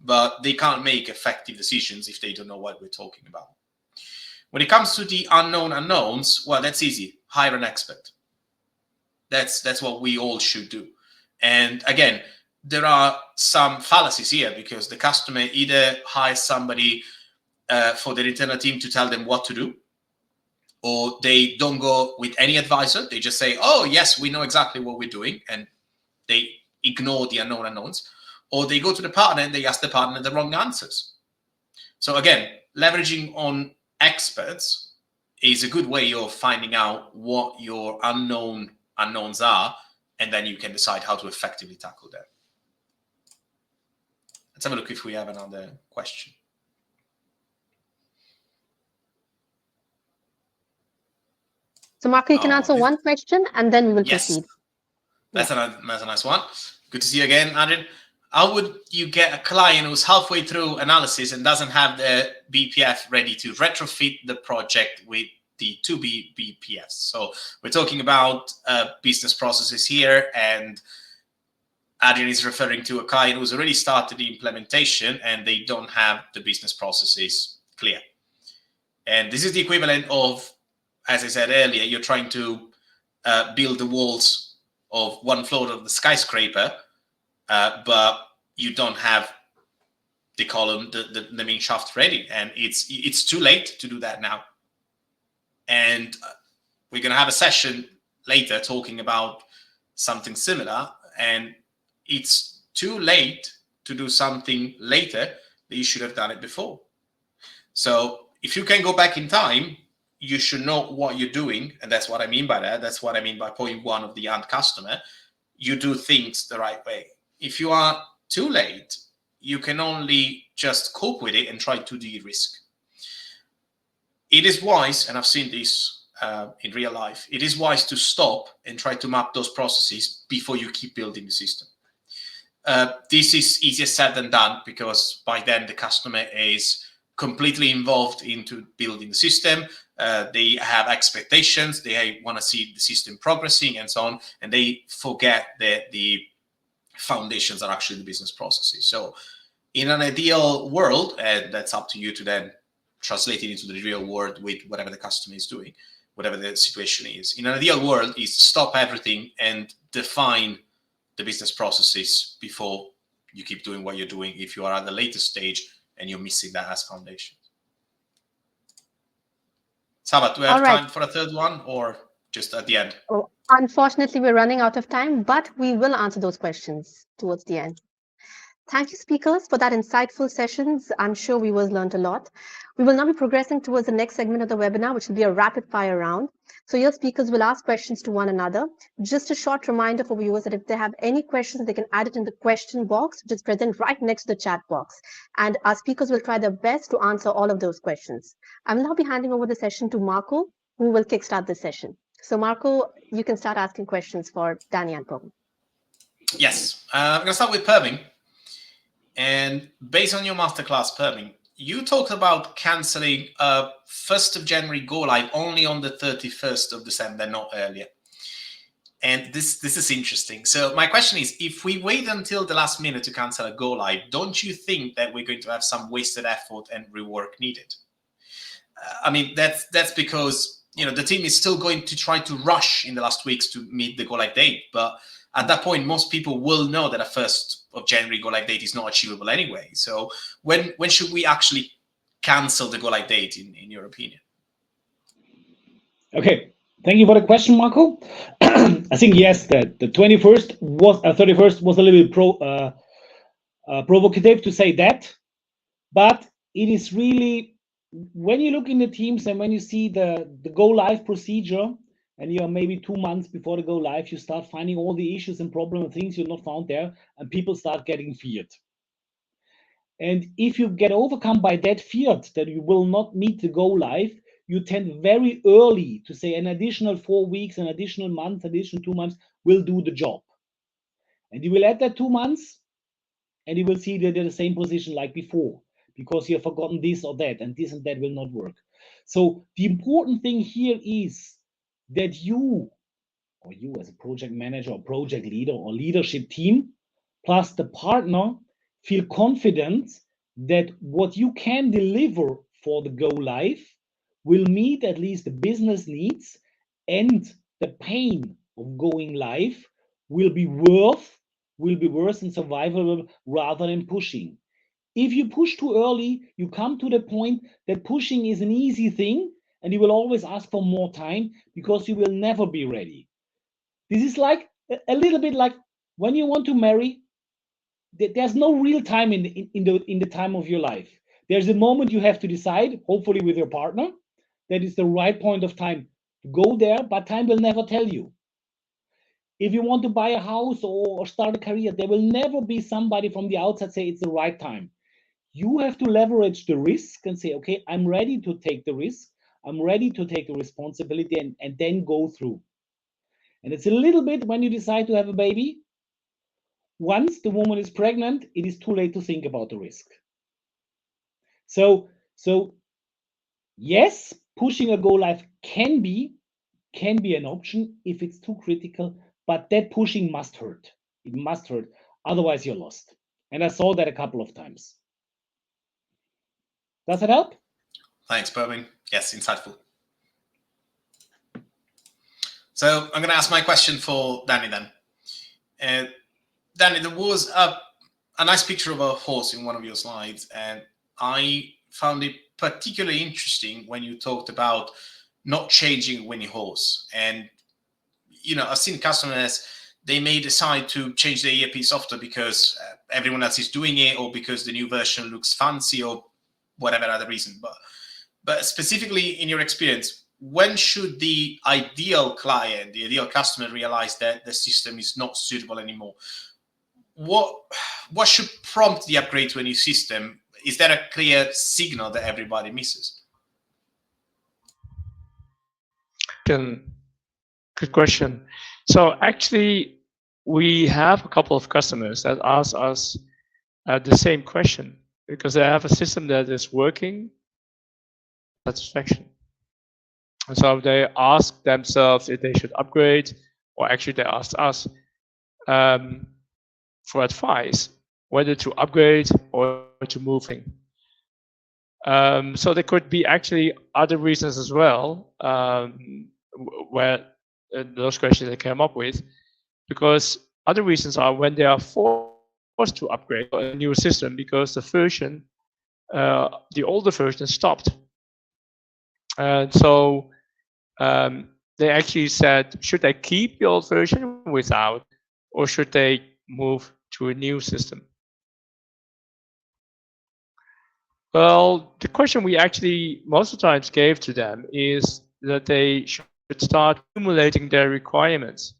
but they can't make effective decisions if they don't know what we're talking about. When it comes to the unknown unknowns, well, that's easy. Hire an expert. That's what we all should do. And again, there are some fallacies here because the customer either hires somebody for their internal team to tell them what to do, or they don't go with any advisor. They just say, oh, yes, we know exactly what we're doing, and they ignore the unknown unknowns. Or they go to the partner and they ask the partner the wrong answers. So again, leveraging on experts is a good way of finding out what your unknown unknowns are, and then you can decide how to effectively tackle them. Let's have a look if we have another question. So, Marco, you can answer one question and then we will proceed. That's a nice one. Good to see you again, Adrian. How would you get a client who's halfway through analysis and doesn't have the BPF ready to retrofit the project with the 2B BPFs? So we're talking about business processes here, and Adrian is referring to a client who's already started the implementation and they don't have the business processes clear. And this is the equivalent of, as I said earlier, you're trying to build the walls of one floor of the skyscraper, but you don't have the column, the main shaft ready, and it's too late to do that now. And we're going to have a session later talking about something similar, and it's too late to do something later that you should have done it before. So if you can go back in time, you should know what you're doing. And that's what I mean by that. That's what I mean by point one of the end customer. You do things the right way. If you are too late, you can only just cope with it and try to de-risk. It is wise, and I've seen this in real life, it is wise to stop and try to map those processes before you keep building the system. This is easier said than done, because by then the customer is completely involved into building the system. They have expectations, they want to see the system progressing and so on, and they forget that the foundations are actually the business processes. So in an ideal world, and that's up to you to then translate it into the real world with whatever the customer is doing, whatever the situation is. In an ideal world is stop everything and define the business processes before you keep doing what you're doing if you are at the latest stage and you're missing that as foundation. Sabat, do we have time for a third one, or just at the end? Oh, unfortunately, we're running out of time, but we will answer those questions towards the end. Thank you, speakers, for that insightful sessions. I'm sure viewers learned a lot. We will now be progressing towards the next segment of the webinar, which will be a rapid fire round. So your speakers will ask questions to one another. Just a short reminder for viewers that if they have any questions, they can add it in the question box, which is present right next to the chat box. And our speakers will try their best to answer all of those questions. I will now be handing over the session to Marco, who will kickstart this session. So Marco, you can start asking questions for Danny and Pirmin. Yes, I'm going to start with Pirmin. And based on your masterclass, Pirmin, you talked about canceling 1st of January go live only on the 31st of December, not earlier. And this is interesting. So my question is, if we wait until the last minute to cancel a go live, don't you think that we're going to have some wasted effort and rework needed? I mean, that's because, you know, the team is still going to try to rush in the last weeks to meet the go live date. But at that point, most people will know that a 1st of January go live date is not achievable anyway. So when should we actually cancel the go live date, in your opinion? Okay, thank you for the question, Marco. I think yes, that the 31st was 31st was a little bit provocative to say that, but it is really, when you look in the teams and when you see the go live procedure, and you are maybe 2 months before the go live, you start finding all the issues and problems and things you're not found there, and people start getting feared. And if you get overcome by that fear that you will not meet the go live, you tend very early to say an additional 4 weeks, an additional month, additional 2 months will do the job. And you will add that 2 months, and you will see that they're the same position like before, because you have forgotten this or that, and this and that will not work. So the important thing here is that you, or you as a project manager or project leader or leadership team, plus the partner, feel confident that what you can deliver for the go live will meet at least the business needs, and the pain of going live will be worth and survivable rather than pushing. If you push too early, you come to the point that pushing is an easy thing, and you will always ask for more time because you will never be ready. This is like a little bit like when you want to marry. There's no real time in the time of your life. There's a moment you have to decide, hopefully with your partner, that is the right point of time to go there, but time will never tell you. If you want to buy a house or start a career, there will never be somebody from the outside say it's the right time. You have to leverage the risk and say, okay, I'm ready to take the risk. I'm ready to take the responsibility and then go through. And it's a little bit when you decide to have a baby. Once the woman is pregnant, it is too late to think about the risk. So yes, pushing a go live can be an option if it's too critical, but that pushing must hurt. It must hurt, otherwise you're lost. And I saw that a couple of times. Does it help? Thanks, Pirmin. Yes, insightful. So I'm going to ask my question for Danny then. Danny, there was a nice picture of a horse in one of your slides, and I found it particularly interesting when you talked about not changing a winning horse. And, you know, I've seen customers, they may decide to change their ERP software because everyone else is doing it, or because the new version looks fancy, or whatever other reason. But specifically in your experience, when should the ideal client, the ideal customer realize that the system is not suitable anymore? What should prompt the upgrade to a new system? Is there a clear signal that everybody misses? Good question. So actually, we have a couple of customers that ask us the same question because they have a system that is working satisfaction. And so they ask themselves if they should upgrade, or actually they asked us for advice whether to upgrade or to move. So there could be actually other reasons as well where those questions they came up with, because other reasons are when they are forced to upgrade a new system because the version, the older version stopped. And so they actually said, should they keep the old version without, or should they move to a new system? Well, the question we actually most of the times gave to them is that they should start accumulating their requirements.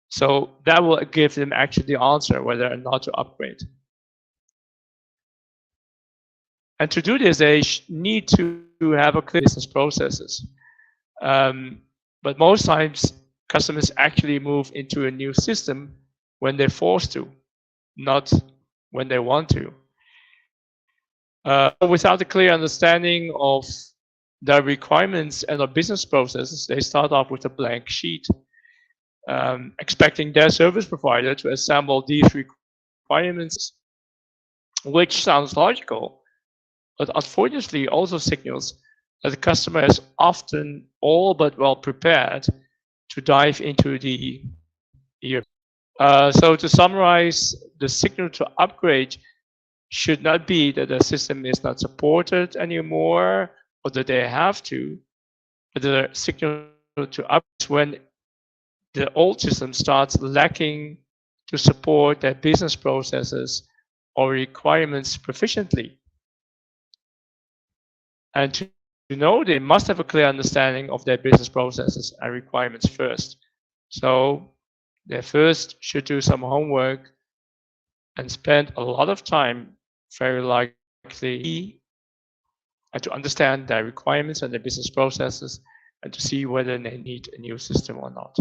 So that will give them actually the answer whether or not to upgrade. And to do this, they need to have a clear business processes. But most times, customers actually move into a new system when they're forced to, not when they want to. Without a clear understanding of their requirements and their business processes, they start off with a blank sheet, expecting their service provider to assemble these requirements, which sounds logical, but unfortunately also signals that the customer is often all but well prepared to dive into the ERP. So to summarize, the signal to upgrade should not be that the system is not supported anymore or that they have to, but the signal to upgrade when the old system starts lacking to support their business processes or requirements proficiently. And to know, they must have a clear understanding of their business processes and requirements first. So they first should do some homework and spend a lot of time, very likely, to understand their requirements and their business processes and to see whether they need a new system or not.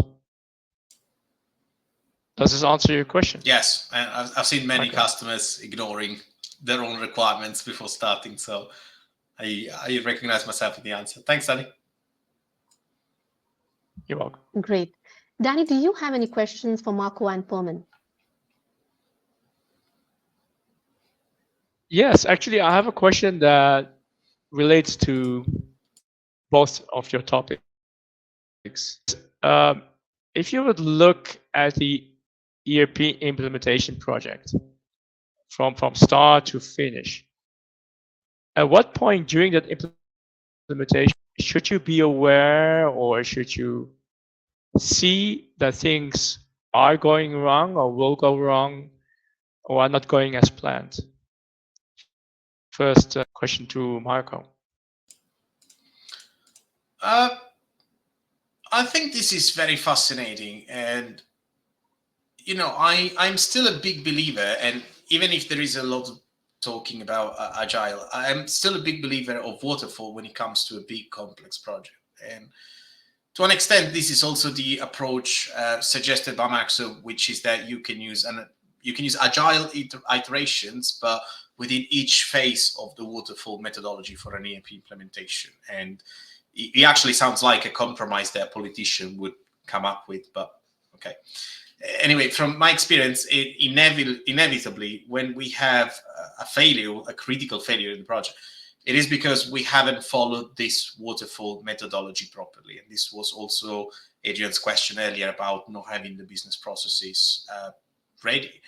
Does this answer your question? Yes, and I've seen many customers ignoring their own requirements before starting, so I recognize myself in the answer. Thanks, Danny. You're welcome. Great. Danny, do you have any questions for Marco and Pirmin? Yes, actually, I have a question that relates to both of your topics. If you would look at the ERP implementation project from start to finish, at what point during that implementation should you be aware or should you see that things are going wrong or will go wrong or are not going as planned? First question to Marco. I think this is very fascinating, and you know, I'm still a big believer, and even if there is a lot of talking about agile, I'm still a big believer of waterfall when it comes to a big complex project. And to an extent, this is also the approach suggested by Microsoft, which is that you can use agile iterations, but within each phase of the waterfall methodology for an ERP implementation. And it actually sounds like a compromise that a politician would come up with, but okay. Anyway, from my experience, inevitably, when we have a failure, a critical failure in the project, it is because we haven't followed this waterfall methodology properly. And this was also Adrian's question earlier about not having the business processes ready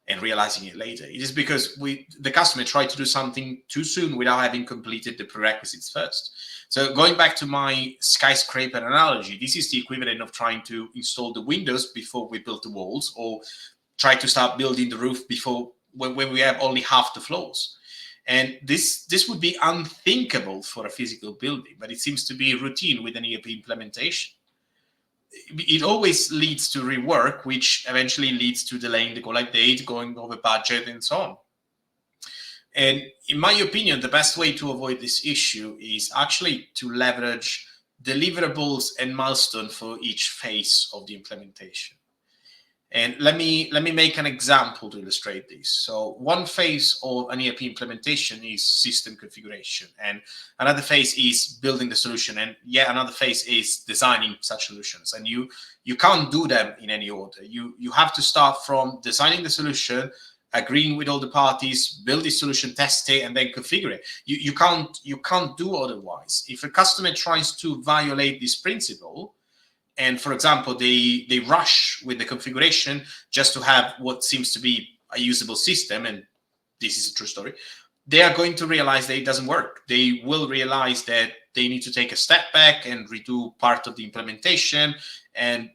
and realizing it later. It is because the customer tried to do something too soon without having completed the prerequisites first. So going back to my skyscraper analogy, this is the equivalent of trying to install the windows before we build the walls, or try to start building the roof before when we have only half the floors. And this would be unthinkable for a physical building, but it seems to be routine with an ERP implementation. It always leads to rework, which eventually leads to delaying the go-live date, going over budget, and so on. And in my opinion, the best way to avoid this issue is actually to leverage deliverables and milestones for each phase of the implementation. And let me make an example to illustrate this. So one phase of an ERP implementation is system configuration, and another phase is building the solution, and yet another phase is designing such solutions. And you can't do them in any order. You have to start from designing the solution, agreeing with all the parties, build the solution, test it, and then configure it. You can't do otherwise. If a customer tries to violate this principle, and for example, they rush with the configuration just to have what seems to be a usable system, and this is a true story, they are going to realize that it doesn't work. They will realize that they need to take a step back and redo part of the implementation. And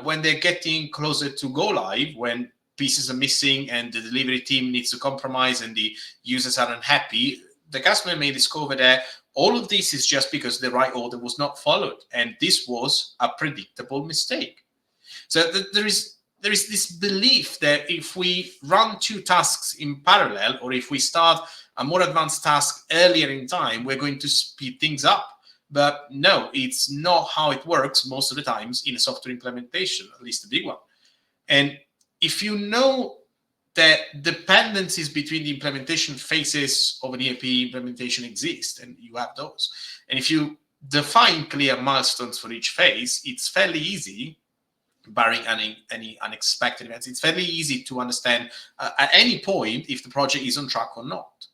when they're getting closer to go live, when pieces are missing and the delivery team needs to compromise and the users are unhappy, the customer may discover that all of this is just because the right order was not followed, and this was a predictable mistake. So there is this belief that if we run two tasks in parallel, or if we start a more advanced task earlier in time, we're going to speed things up. But no, it's not how it works most of the times in a software implementation, at least a big one. And if you know that dependencies between the implementation phases of an ERP implementation exist, and you have those, and if you define clear milestones for each phase, it's fairly easy, barring any unexpected events, it's fairly easy to understand at any point if the project is on track or not.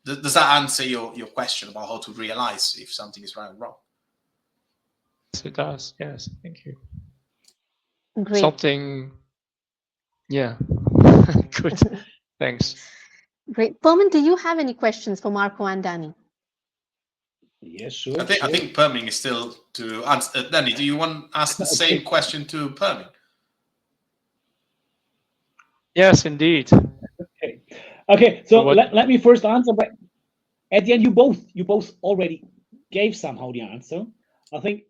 Does that answer your question about how to realize if something is right or wrong? Yes, it does. Yes, thank you. Great. Something, yeah. Good. Thanks. Great. Pirmin, do you have any questions for Marco and Danny? Yes, sure. I think Pirmin is still to answer. Danny, do you want to ask the same question to Pirmin? Yes, indeed. Okay. So let me first answer. But at the end, you both already gave somehow the answer. I think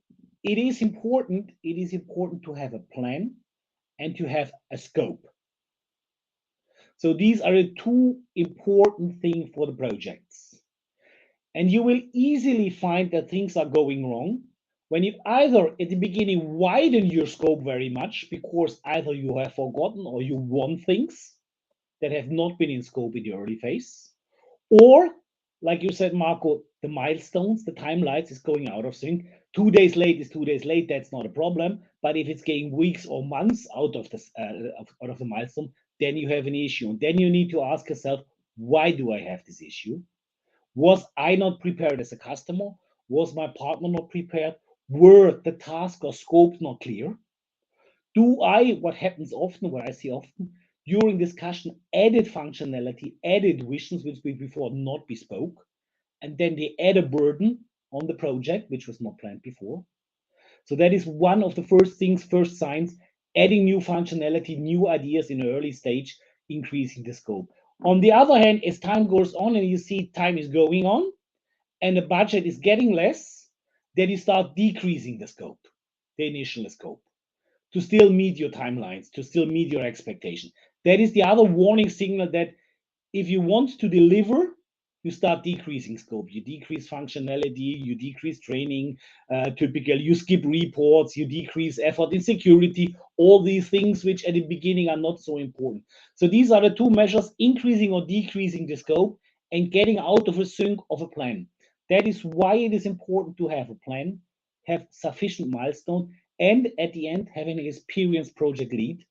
it is important. It is important to have a plan and to have a scope. So these are the two important things for the projects. And you will easily find that things are going wrong when you either at the beginning widen your scope very much because either you have forgotten or you want things that have not been in scope in the early phase, or like you said, Marco, the milestones, the timelines is going out of sync. 2 days late is 2 days late. That's not a problem. But if it's getting weeks or months out of the milestone, then you have an issue. And then you need to ask yourself, why do I have this issue? Was I not prepared as a customer? Was my partner not prepared? Were the task or scope not clear? What happens often, what I see often, during discussion, added functionality, added visions, which we before not bespoke, and then they add a burden on the project, which was not planned before. So that is one of the first signs, adding new functionality, new ideas in an early stage, increasing the scope. On the other hand, as time goes on and you see time is going on and the budget is getting less, then you start decreasing the scope, the initial scope, to still meet your timelines, to still meet your expectation. That is the other warning signal that if you want to deliver, you start decreasing scope, you decrease functionality, you decrease training, typically you skip reports, you decrease effort in security, all these things which at the beginning are not so important. So these are the two measures, increasing or decreasing the scope and getting out of a sync of a plan. That is why it is important to have a plan, have sufficient milestone, and at the end, having an experienced project lead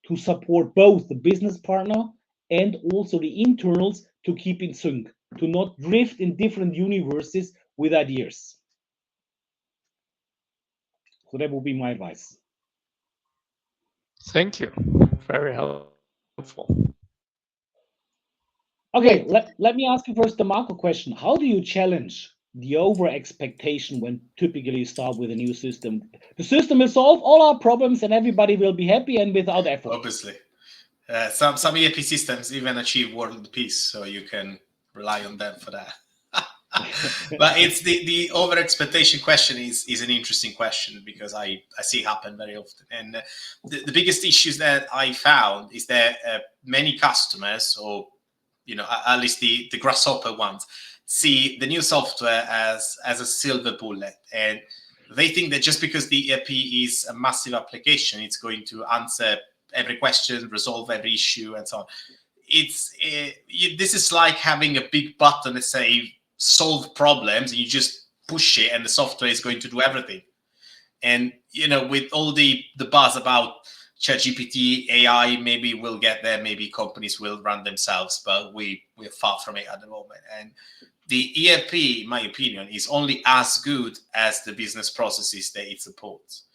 to support both the business partner and also the internals to keep in sync, to not drift in different universes with ideas. So that would be my advice. Thank you. Very helpful. Okay, let me ask you first the Marco question. How do you challenge the over expectation when typically you start with a new system? The system will solve all our problems and everybody will be happy and without effort. Obviously. Some ERP systems even achieve world peace, so you can rely on them for that. But it's the over expectation question is an interesting question, because I see it happen very often. And the biggest issues that I found is that many customers, or at least the grasshopper ones, see the new software as a silver bullet, and they think that just because the ERP is a massive application, it's going to answer every question, resolve every issue, and so on. This is like having a big button that say solve problems, and you just push it and the software is going to do everything. And with all the buzz about ChatGPT, AI, maybe we'll get there, maybe companies will run themselves, but we're far from it at the moment. And the ERP, in my opinion, is only as good as the business processes that it supports.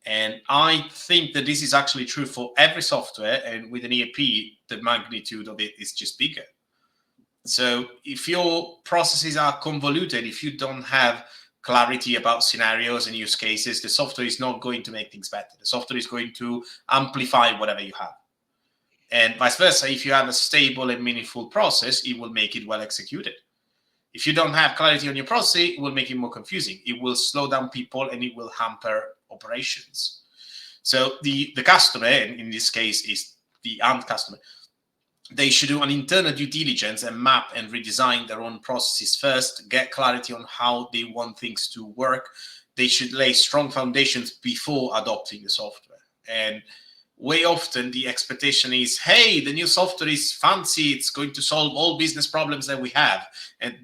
And I think that this is actually true for every software, and with an ERP, the magnitude of it is just bigger. So if your processes are convoluted, if you don't have clarity about scenarios and use cases, the software is not going to make things better. The software is going to amplify whatever you have. And vice versa, if you have a stable and meaningful process, it will make it well executed. If you don't have clarity on your process, it will make it more confusing. It will slow down people and it will hamper operations. So the customer, and in this case is the end customer, they should do an internal due diligence and map and redesign their own processes first, get clarity on how they want things to work. They should lay strong foundations before adopting the software. And way often the expectation is, hey, the new software is fancy, it's going to solve all business problems that we have. And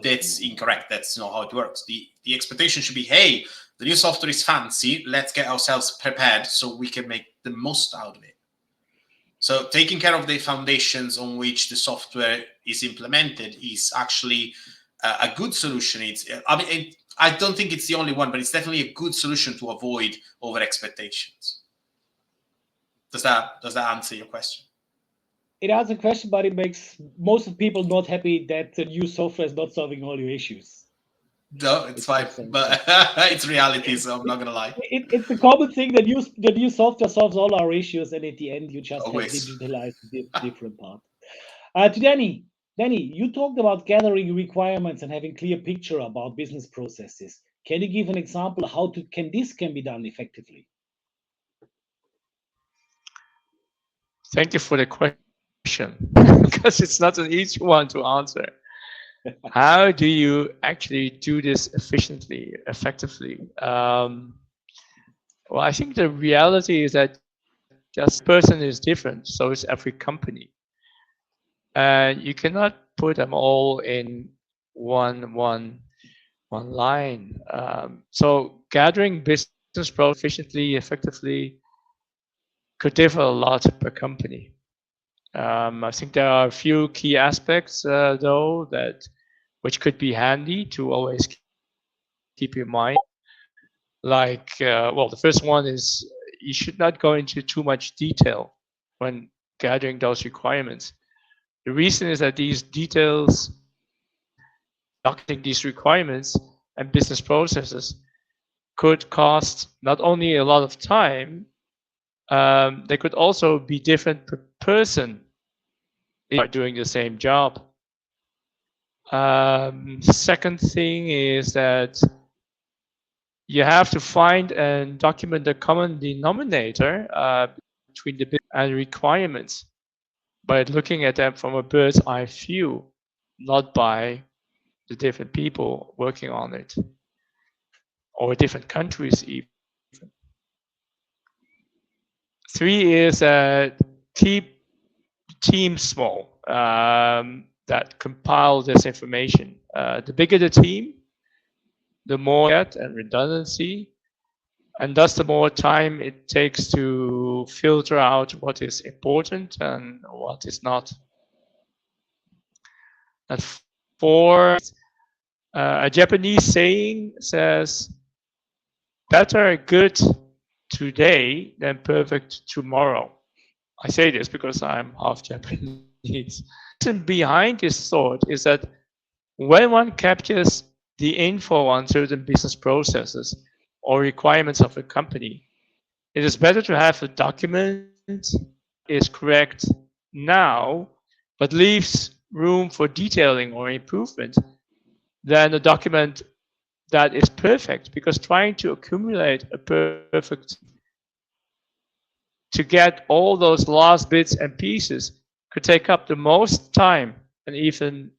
that's incorrect. That's not how it works. The expectation should be, hey, the new software is fancy, let's get ourselves prepared so we can make the most out of it. So taking care of the foundations on which the software is implemented is actually a good solution. I don't think it's the only one, but it's definitely a good solution to avoid over expectations. Does that answer your question? It answers the question, but it makes most of people not happy that the new software is not solving all your issues. No, it's fine, but it's reality, so I'm not gonna lie. It's a common thing that the new software solves all our issues, and at the end you just Always. have digitalized the different part. To Danny, you talked about gathering requirements and having clear picture about business processes. Can you give an example how this can be done effectively? Thank you for the question, because it's not an easy one to answer. How do you actually do this efficiently, effectively? Well, I think the reality is that just person is different, so is every company. And you cannot put them all in one line. So gathering business process efficiently, effectively could differ a lot per company. I think there are a few key aspects, though, which could be handy to always keep in mind. Like, well, the first one is you should not go into too much detail when gathering those requirements. The reason is that these details, documenting these requirements and business processes could cost not only a lot of time, they could also be different per person doing the same job. Second thing is that you have to find and document the common denominator between the business and requirements by looking at them from a bird's eye view, not by the different people working on it or different countries even. 3 is keep teams small that compile this information. The bigger the team, the more and redundancy, and thus the more time it takes to filter out what is important and what is not. And 4, a Japanese saying says, better good today than perfect tomorrow. I say this because I'm half Japanese. The reason behind this thought is that when one captures the info on certain business processes or requirements of a company, it is better to have a document is correct now, but leaves room for detailing or improvement than a document that is perfect, because trying to accumulate a perfect to get all those last bits and pieces could take up the most time, and even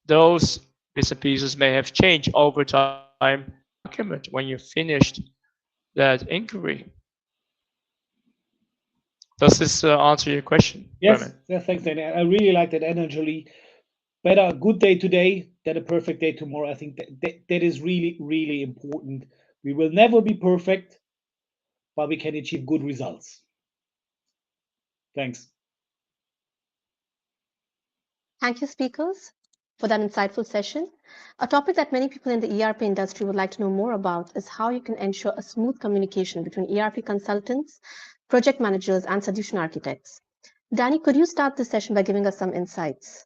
those bits and pieces may have changed over time document when you finished that inquiry. Does this answer your question, Yes, Bremen? yes, thanks, Danny. I really like that energy. Better a good day today than a perfect day tomorrow. I think that is really, really important. We will never be perfect, but we can achieve good results. Thanks. Thank you, speakers, for that insightful session. A topic that many people in the ERP industry would like to know more about is how you can ensure a smooth communication between ERP consultants, project managers, and solution architects. Danny, could you start this session by giving us some insights?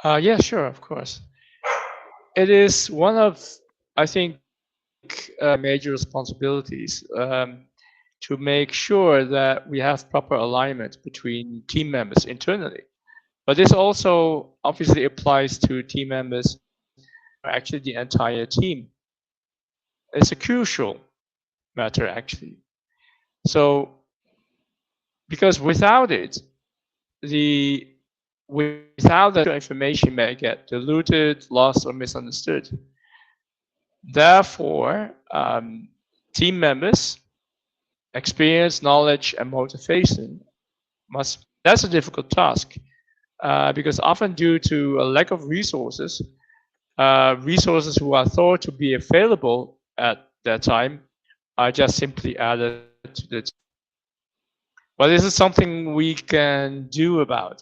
Yeah, sure, of course. It is one of, I think, major responsibilities to make sure that we have proper alignment between team members internally. But this also obviously applies to team members, actually the entire team. It's a crucial matter, actually. So, because without it, without that information may get diluted, lost, or misunderstood. Therefore, team members' experience, knowledge, and motivation that's a difficult task, because often due to a lack of resources, resources who are thought to be available at that time are just simply added to the team. But is it something we can do about?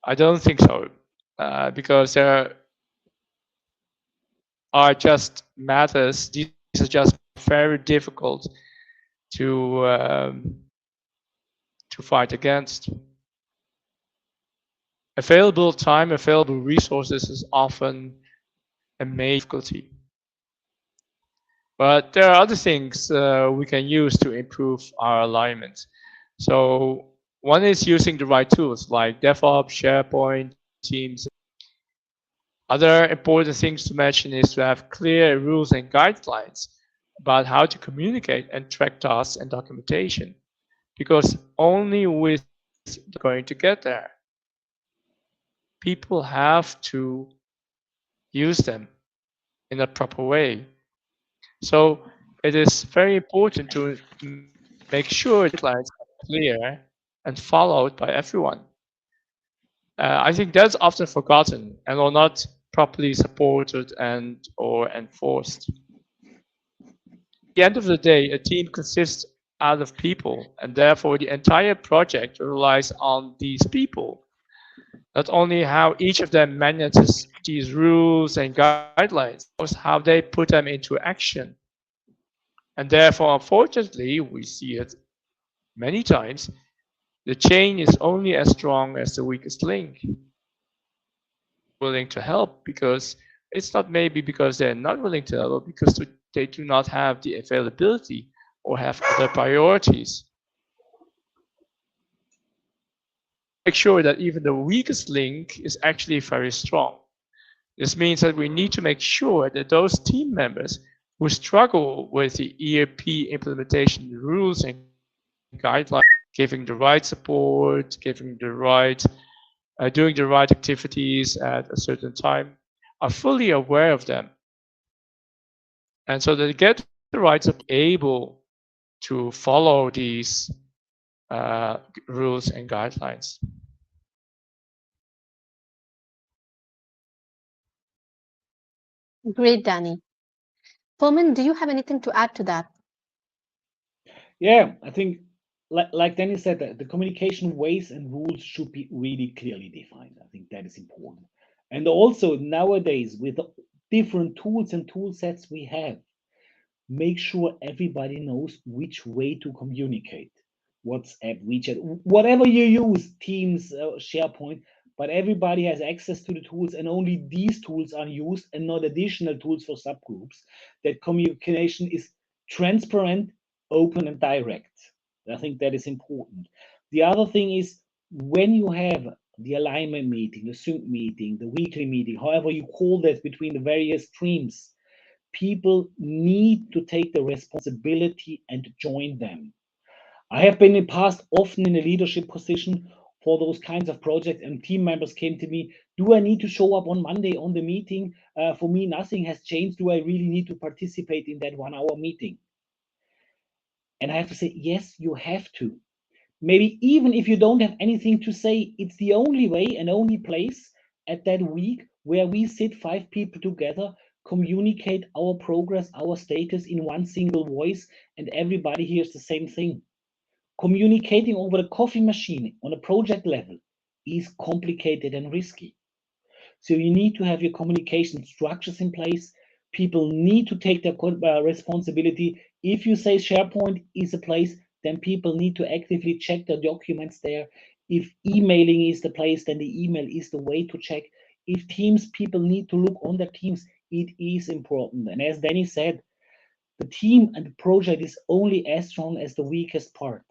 I don't think so, because there are just matters. These are just very difficult to fight against. Available time, available resources is often a major difficulty. But there are other things we can use to improve our alignment. So one is using the right tools like DevOps, SharePoint, Teams. Other important things to mention is to have clear rules and guidelines about how to communicate and track tasks and documentation, because only with going to get there. People have to use them in a proper way. So it is very important to make sure the guidelines are clear and followed by everyone. I think that's often forgotten and are not properly supported and or enforced. At the end of the day, a team consists out of people, and therefore the entire project relies on these people. Not only how each of them manages these rules and guidelines, also how they put them into action. And therefore, unfortunately, we see it many times. The chain is only as strong as the weakest link. Willing to help, because it's not maybe because they're not willing to help, but because they do not have the availability or have other priorities. Make sure that even the weakest link is actually very strong. This means that we need to make sure that those team members who struggle with the ERP implementation rules and guidelines, giving the right support, giving the right, doing the right activities at a certain time, are fully aware of them. And so they get the right support, able to follow these rules and guidelines. Great, Danny. Pirmin, do you have anything to add to that? Yeah, I think, like Danny said, the communication ways and rules should be really clearly defined. I think that is important. And also nowadays, with the different tools and tool sets we have, make sure everybody knows which way to communicate. WhatsApp, WeChat, whatever you use, Teams, SharePoint, but everybody has access to the tools, and only these tools are used and not additional tools for subgroups. That communication is transparent, open, and direct. I think that is important. The other thing is when you have the alignment meeting, the sync meeting, the weekly meeting, however you call that, between the various streams, people need to take the responsibility and join them. I have been in the past often in a leadership position for those kinds of projects, and team members came to me, do I need to show up on Monday on the meeting? For me, nothing has changed. Do I really need to participate in that 1 hour meeting? And I have to say, yes, you have to. Maybe even if you don't have anything to say, it's the only way and only place at that week where we sit 5 people together, communicate our progress, our status in one single voice, and everybody hears the same thing. Communicating over the coffee machine on a project level is complicated and risky. So you need to have your communication structures in place. People need to take their responsibility. If you say SharePoint is a place, then people need to actively check the documents there. If emailing is the place, then the email is the way to check. If Teams, people need to look on their Teams. It is important. And as Danny said, the team and the project is only as strong as the weakest part.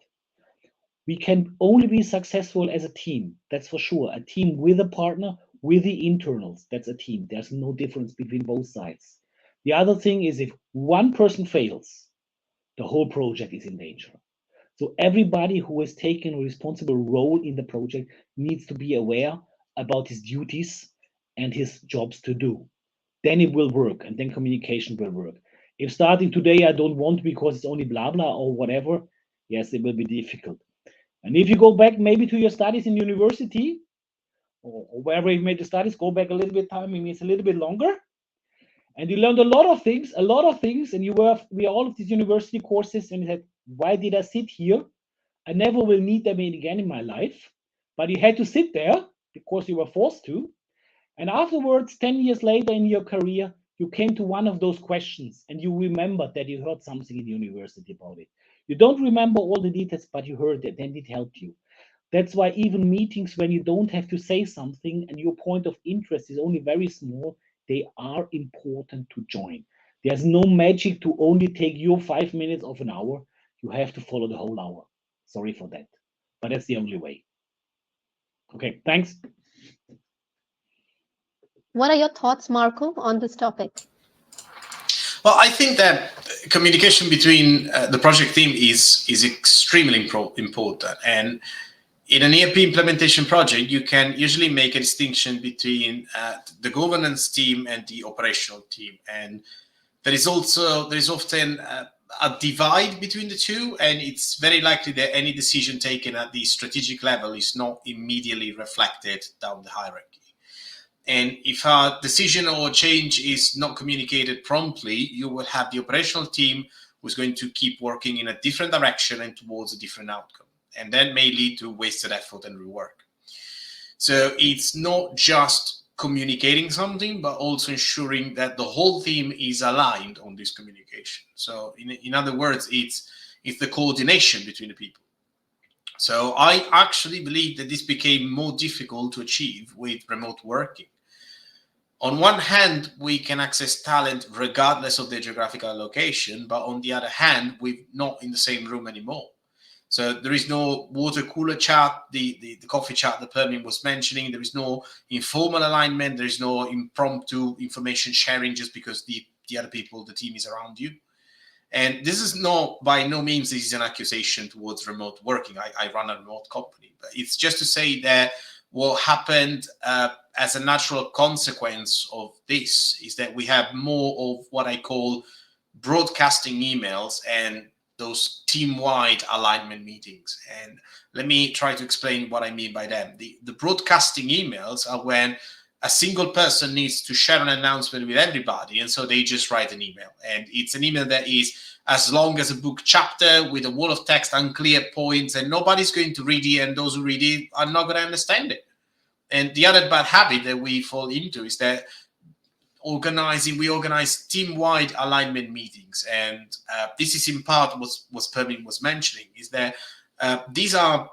We can only be successful as a team, that's for sure. A team with a partner, with the internals, that's a team. There's no difference between both sides. The other thing is, if one person fails, the whole project is in danger. So everybody who has taken a responsible role in the project needs to be aware about his duties and his jobs to do. Then it will work, and then communication will work. If starting today I don't want because it's only blah blah or whatever, yes, it will be difficult. And if you go back maybe to your studies in university or wherever you made the studies, go back a little bit time, maybe it's a little bit longer. And you learned a lot of things, and you were all of these university courses, and you said, why did I sit here? I never will need them again in my life. But you had to sit there because you were forced to. And afterwards, 10 years later in your career, you came to one of those questions and you remembered that you heard something in university about it. You don't remember all the details, but you heard it and it helped you. That's why even meetings when you don't have to say something and your point of interest is only very small, they are important to join. There's no magic to only take your 5 minutes of an hour. You have to follow the whole hour. Sorry for that, but that's the only way. Okay, thanks. What are your thoughts, Marco, on this topic? Well, I think that communication between the project team is extremely important. And in an ERP implementation project, you can usually make a distinction between the governance team and the operational team. And there is often a divide between the two, and it's very likely that any decision taken at the strategic level is not immediately reflected down the hierarchy. And if a decision or change is not communicated promptly, you will have the operational team who's going to keep working in a different direction and towards a different outcome. And that may lead to wasted effort and rework. So it's not just communicating something, but also ensuring that the whole team is aligned on this communication. So in other words, it's the coordination between the people. So I actually believe that this became more difficult to achieve with remote working. On one hand, we can access talent regardless of their geographical location, but on the other hand, we're not in the same room anymore. So there is no water cooler chat, the coffee chat that Pirmin was mentioning. There is no informal alignment. There is no impromptu information sharing just because the other people, the team is around you. And this is not, by no means, this is an accusation towards remote working. I run a remote company, but it's just to say that what happened as a natural consequence of this is that we have more of what I call broadcasting emails and those team-wide alignment meetings. And let me try to explain what I mean by them. The broadcasting emails are when a single person needs to share an announcement with everybody, and so they just write an email. And it's an email that is as long as a book chapter with a wall of text, unclear points, and nobody's going to read it, and those who read it are not going to understand it. And the other bad habit that we fall into is that we organize team-wide alignment meetings. And this is in part what Pirmin was mentioning, is that these are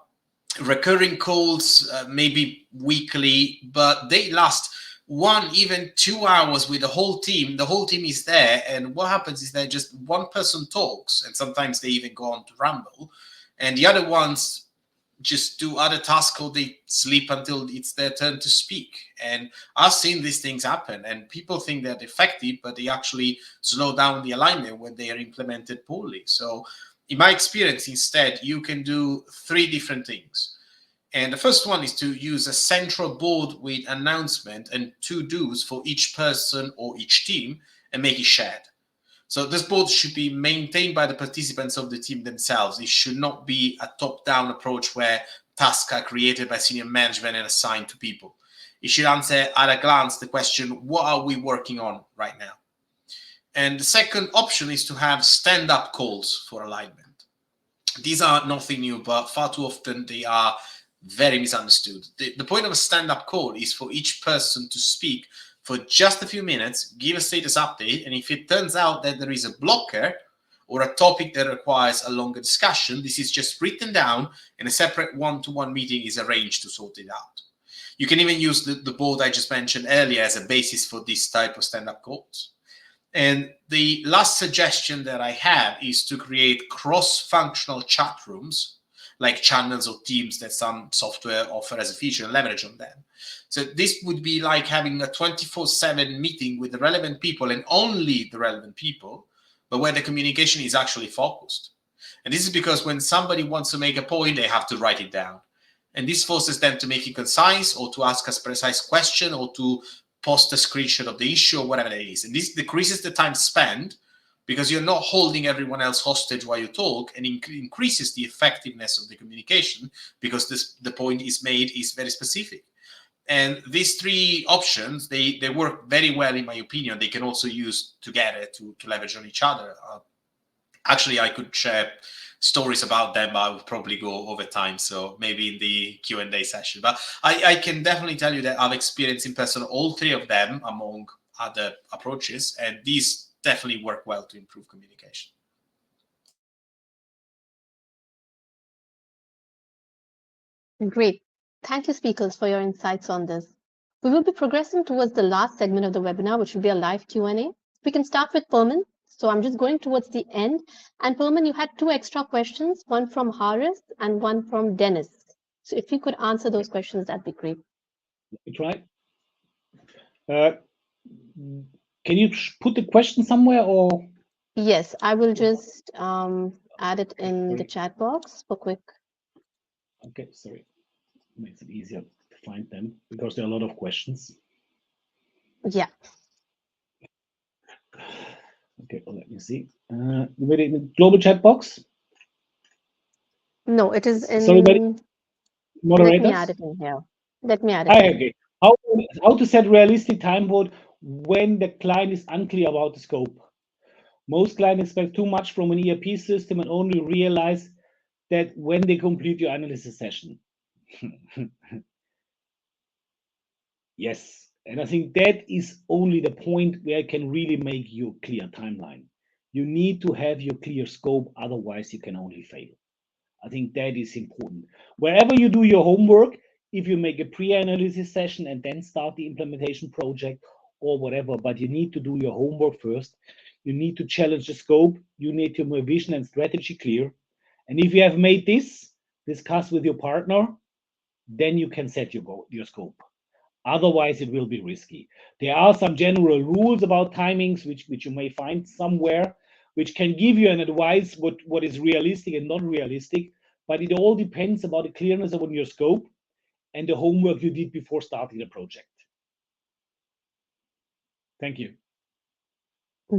recurring calls, maybe weekly, but they last 1, even 2 hours with the whole team. The whole team is there, and what happens is that just one person talks, and sometimes they even go on to ramble, and the other ones just do other tasks or they sleep until it's their turn to speak. And I've seen these things happen, and people think they're effective, but they actually slow down the alignment when they are implemented poorly. So in my experience, instead, you can do 3 different things. And the first one is to use a central board with announcement and to-dos for each person or each team and make it shared. So this board should be maintained by the participants of the team themselves. It should not be a top-down approach where tasks are created by senior management and assigned to people. It should answer at a glance the question, what are we working on right now? And the second option is to have stand-up calls for alignment. These are nothing new, but far too often they are very misunderstood. The point of a stand-up call is for each person to speak for just a few minutes, give a status update, and if it turns out that there is a blocker or a topic that requires a longer discussion, this is just written down and a separate one-to-one meeting is arranged to sort it out. You can even use the board I just mentioned earlier as a basis for this type of stand-up calls. And the last suggestion that I have is to create cross-functional chat rooms, like channels or teams that some software offer as a feature and leverage on them. So this would be like having a 24/7 meeting with the relevant people and only the relevant people, but where the communication is actually focused. And this is because when somebody wants to make a point, they have to write it down. And this forces them to make it concise or to ask a precise question or to post a screenshot of the issue or whatever it is. And this decreases the time spent because you're not holding everyone else hostage while you talk, and increases the effectiveness of the communication because the point is made is very specific. And these 3 options, they work very well, in my opinion. They can also use together to leverage on each other. Actually, I could share stories about them, but I would probably go over time. So maybe in the Q&A session. But I can definitely tell you that I've experienced in person all 3 of them among other approaches. And these definitely work well to improve communication. Great. Thank you, speakers, for your insights on this. We will be progressing towards the last segment of the webinar, which will be a live Q&A. We can start with Pirmin. So I'm just going towards the end. And Pirmin, you had 2 extra questions, one from Haris and one from Dennis. So if you could answer those questions, that'd be great. Let me try. Can you put the question somewhere, or? Yes, I will just add it in the chat box for quick. Okay, sorry. Makes it easier to find them because there are a lot of questions. Yeah. Okay, well, let me see. You made it in the global chat box? No, it is in. Sorry, Let moderators? me add it in here. Let me add it in. Okay. How to set realistic time board when the client is unclear about the scope? Most clients expect too much from an ERP system and only realize that when they complete your analysis session. Yes, and I think that is only the point where I can really make you a clear timeline. You need to have your clear scope, otherwise you can only fail. I think that is important. Wherever you do your homework, if you make a pre-analysis session and then start the implementation project or whatever, but you need to do your homework first. You need to challenge the scope. You need to make vision and strategy clear. And if you have made this, discuss with your partner, then you can set your scope. Otherwise, it will be risky. There are some general rules about timings, which you may find somewhere, which can give you an advice what is realistic and not realistic, but it all depends about the clearness of your scope and the homework you did before starting the project. Thank you.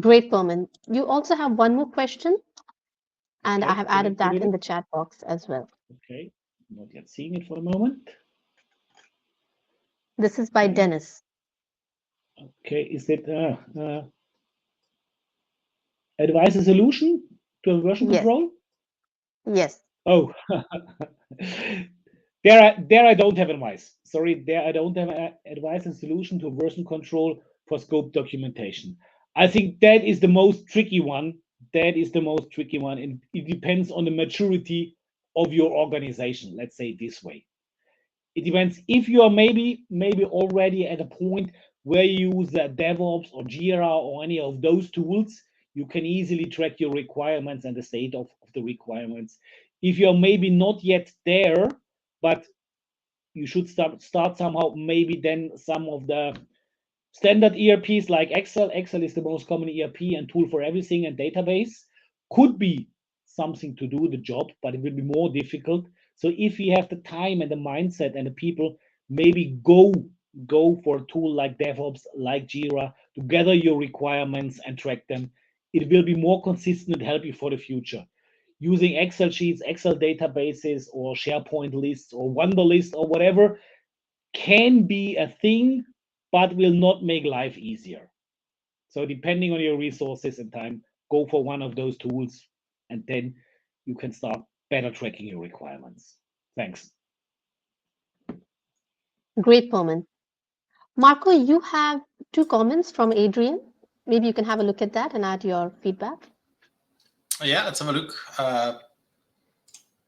Great, Pirmin. You also have one more question, and Okay, I have added that in the chat box as well. Okay, not yet seeing it for a moment. This is by Dennis. Okay, is it advise a solution to a version control? Yes. Oh, there I don't have advice. Sorry, there I don't have advice and solution to version control for scope documentation. I think that is the most tricky one. That is the most tricky one, and it depends on the maturity of your organization. Let's say it this way. It depends if you are maybe already at a point where you use DevOps or Jira or any of those tools. You can easily track your requirements and the state of the requirements. If you're maybe not yet there, but you should start somehow. Maybe then some of the standard ERPs like Excel. Excel is the most common ERP and tool for everything, and database could be something to do the job, but it will be more difficult. So if you have the time and the mindset and the people, maybe go for a tool like DevOps, like Jira, to gather your requirements and track them. It will be more consistent and help you for the future. Using Excel sheets, Excel databases, or SharePoint lists, or Wunderlist, or whatever can be a thing, but will not make life easier. So depending on your resources and time, go for one of those tools, and then you can start better tracking your requirements. Thanks. Great, Pirmin. Marco, you have 2 comments from Adrian. Maybe you can have a look at that and add your feedback. Yeah, let's have a look. But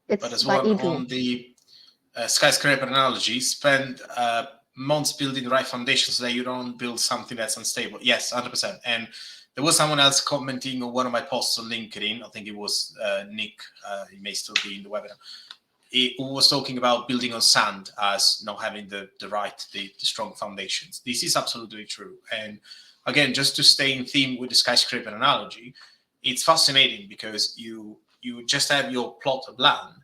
It's there's by one Adrian. on the skyscraper analogy. Spend months building the right foundation so that you don't build something that's unstable. Yes, 100%. And there was someone else commenting on one of my posts on LinkedIn. I think it was Nick. He may still be in the webinar. He was talking about building on sand as not having the strong foundations. This is absolutely true. And again, just to stay in theme with the skyscraper analogy, it's fascinating because you just have your plot of land,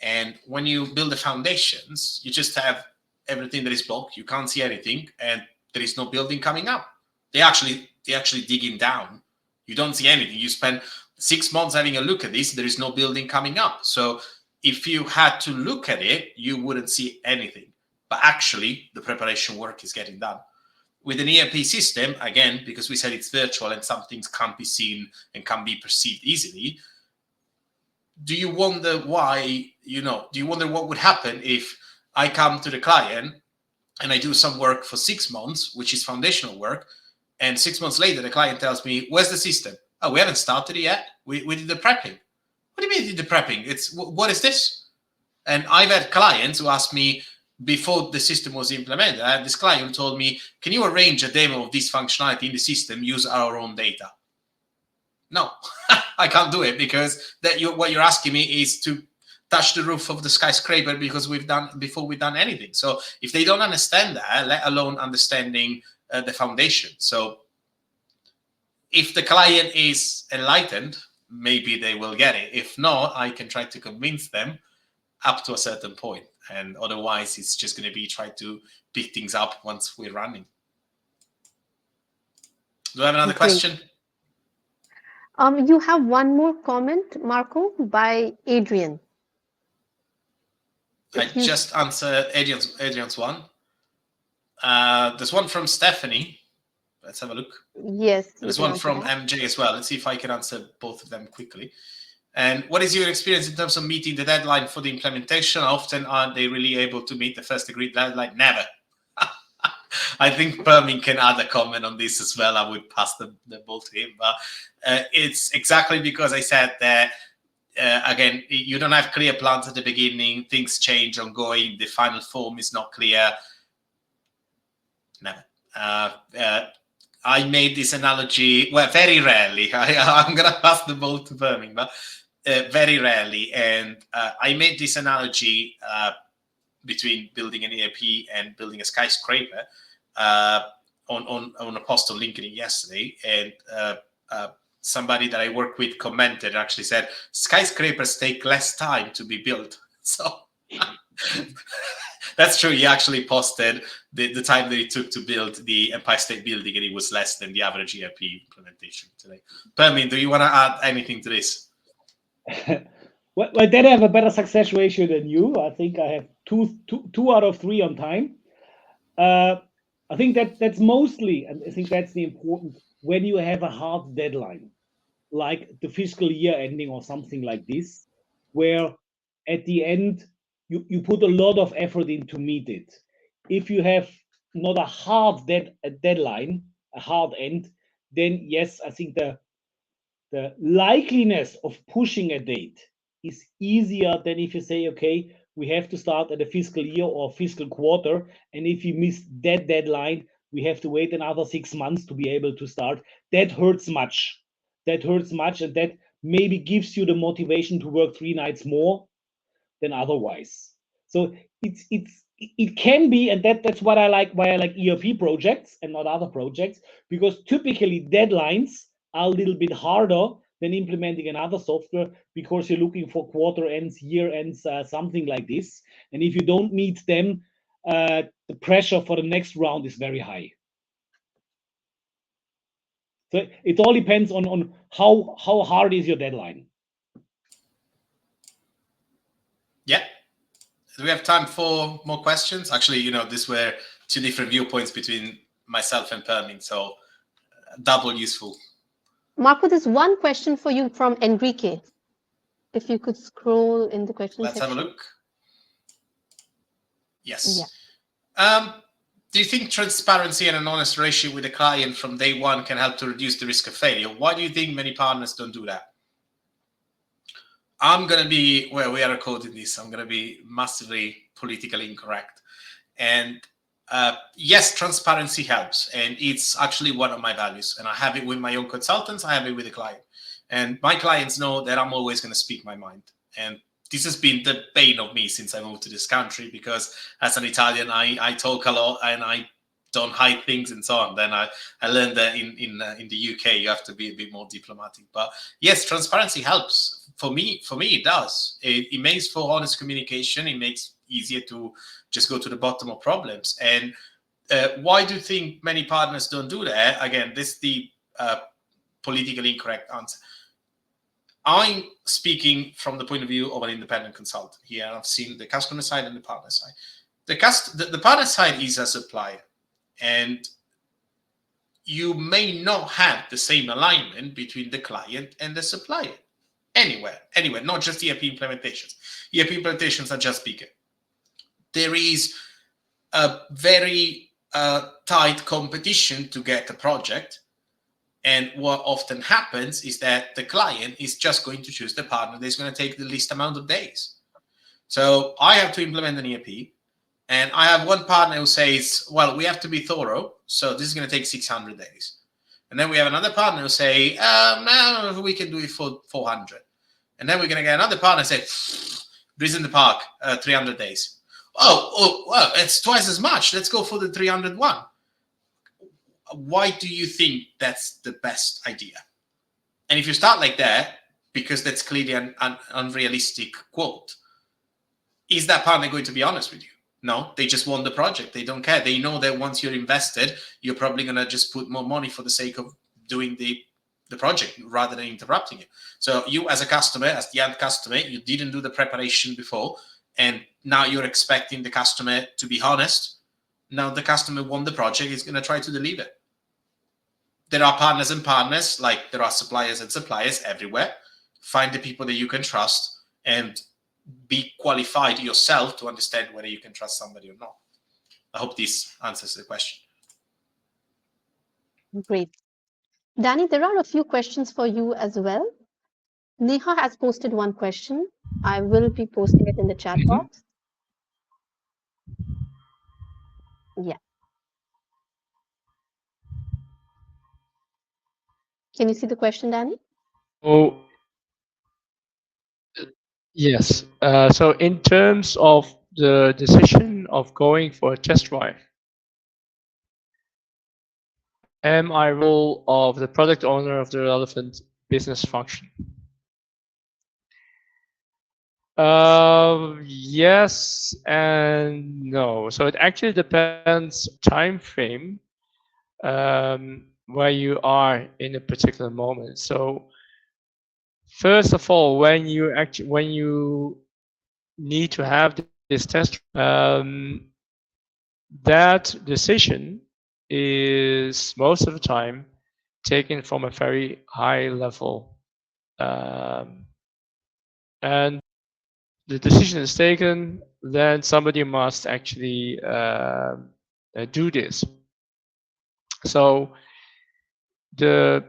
and when you build the foundations, you just have everything that is blocked. You can't see anything, and there is no building coming up. They actually digging down. You don't see anything. You spend 6 months having a look at this. There is no building coming up. So if you had to look at it, you wouldn't see anything. But actually, the preparation work is getting done. With an ERP system, again, because we said it's virtual and some things can't be seen and can be perceived easily, do you wonder why, do you wonder what would happen if I come to the client and I do some work for 6 months, which is foundational work, and 6 months later, the client tells me, where's the system? Oh, we haven't started it yet. We did the prepping. What do you mean you did the prepping? What is this? And I've had clients who asked me, before the system was implemented, I had this client who told me, can you arrange a demo of this functionality in the system, use our own data? No, I can't do it, because what you're asking me is to touch the roof of the skyscraper before we've done anything. So if they don't understand that, let alone understanding the foundation. So if the client is enlightened, maybe they will get it. If not, I can try to convince them up to a certain point. And otherwise, it's just going to be try to pick things up once we're running. Do I have another question? You have one more comment, Marco, by Adrian. I just answered Adrian's one. There's one from Stephanie. Let's have a look. Yes. There's one from MJ as well. Let's see if I can answer both of them quickly. And what is your experience in terms of meeting the deadline for the implementation? Often are they really able to meet the first agreed deadline? Never. I think Pirmin can add a comment on this as well. I would pass the ball to him. But it's exactly because I said that, again, you don't have clear plans at the beginning. Things change ongoing. The final form is not clear. Never. I made this analogy, well, very rarely. I'm going to pass the ball to Pirmin, but very rarely. And I made this analogy between building an ERP and building a skyscraper on a post on LinkedIn yesterday. And somebody that I work with commented, actually said, skyscrapers take less time to be built. So that's true. He actually posted the time that it took to build the Empire State Building, and it was less than the average ERP implementation today. Pirmin, do you want to add anything to this? Well, I did have a better success ratio than you. I think I have two out of 3 on time. I think that's mostly, and I think that's the important, when you have a hard deadline, like the fiscal year ending or something like this, where at the end you put a lot of effort in to meet it. If you have not a hard deadline, a hard end, then yes, I think the likeliness of pushing a date is easier than if you say, okay, we have to start at a fiscal year or fiscal quarter, and if you miss that deadline, we have to wait another 6 months to be able to start. That hurts much. That hurts much, and that maybe gives you the motivation to work 3 nights more than otherwise. So it can be, and that's what I like, why I like ERP projects and not other projects, because typically deadlines are a little bit harder than implementing another software, because you're looking for quarter ends, year ends, something like this. And if you don't meet them, the pressure for the next round is very high. So it all depends on how hard is your deadline. Yeah. Do we have time for more questions? Actually, you know, these were two different viewpoints between myself and Pirmin, so double useful. Marco, there's one question for you from Enrique. If you could scroll in the question Let's section. have a look. Yes. Yeah. Do you think transparency and an honest ratio with the client from day one can help to reduce the risk of failure? Why do you think many partners don't do that? I'm going to be, well, we are recording this, I'm going to be massively politically incorrect. And yes, transparency helps. And it's actually one of my values. And I have it with my own consultants, I have it with the client. And my clients know that I'm always going to speak my mind. And this has been the bane of me since I moved to this country, because as an Italian, I talk a lot and I don't hide things and so on. Then I learned that in the UK, you have to be a bit more diplomatic. But yes, transparency helps. For me, it does. It makes for honest communication. It makes easier to just go to the bottom of problems. And why do you think many partners don't do that? Again, this is the politically incorrect answer. I'm speaking from the point of view of an independent consultant here. I've seen the customer side and the partner side. The partner side is a supplier, and you may not have the same alignment between the client and the supplier anywhere, not just ERP implementations. ERP implementations are just bigger. There is a very tight competition to get a project. And what often happens is that the client is just going to choose the partner that's going to take the least amount of days. So I have to implement an ERP, and I have one partner who says, well, we have to be thorough, so this is going to take 600 days. And then we have another partner who say, no, we can do it for 400. And then we're going to get another partner say, breeze in the park, 300 days. Oh, well, it's twice as much. Let's go for the 301. Why do you think that's the best idea? And if you start like that, because that's clearly an unrealistic quote, is that partner going to be honest with you? No, they just want the project. They don't care. They know that once you're invested, you're probably going to just put more money for the sake of doing the project rather than interrupting you. So you as a customer, as the end customer, you didn't do the preparation before, and now you're expecting the customer to be honest. Now the customer won the project, is going to try to deliver. There are partners and partners, like there are suppliers and suppliers everywhere. Find the people that you can trust and be qualified yourself to understand whether you can trust somebody or not. I hope this answers the question. Great. Danny, there are a few questions for you as well. Neha has posted one question. I will be posting it in the chat box. Yeah. Can you see the question, Danny? Oh, yes. So in terms of the decision of going for a test drive, am I role of the product owner of the relevant business function? Yes and no. So it actually depends time frame where you are in a particular moment. So first of all, when you need to have this test, that decision is most of the time taken from a very high level, and the decision is taken, then somebody must actually do this. So the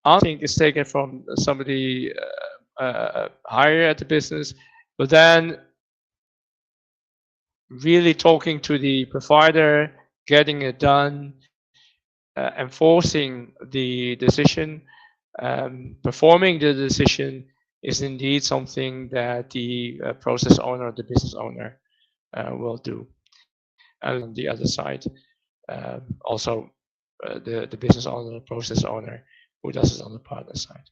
answer is taken from somebody higher at the business, but then really talking to the provider, getting it done, enforcing the decision, performing the decision is indeed something that the process owner or the business owner will do. And on the other side, also the business owner, the process owner, who does it on the partner side.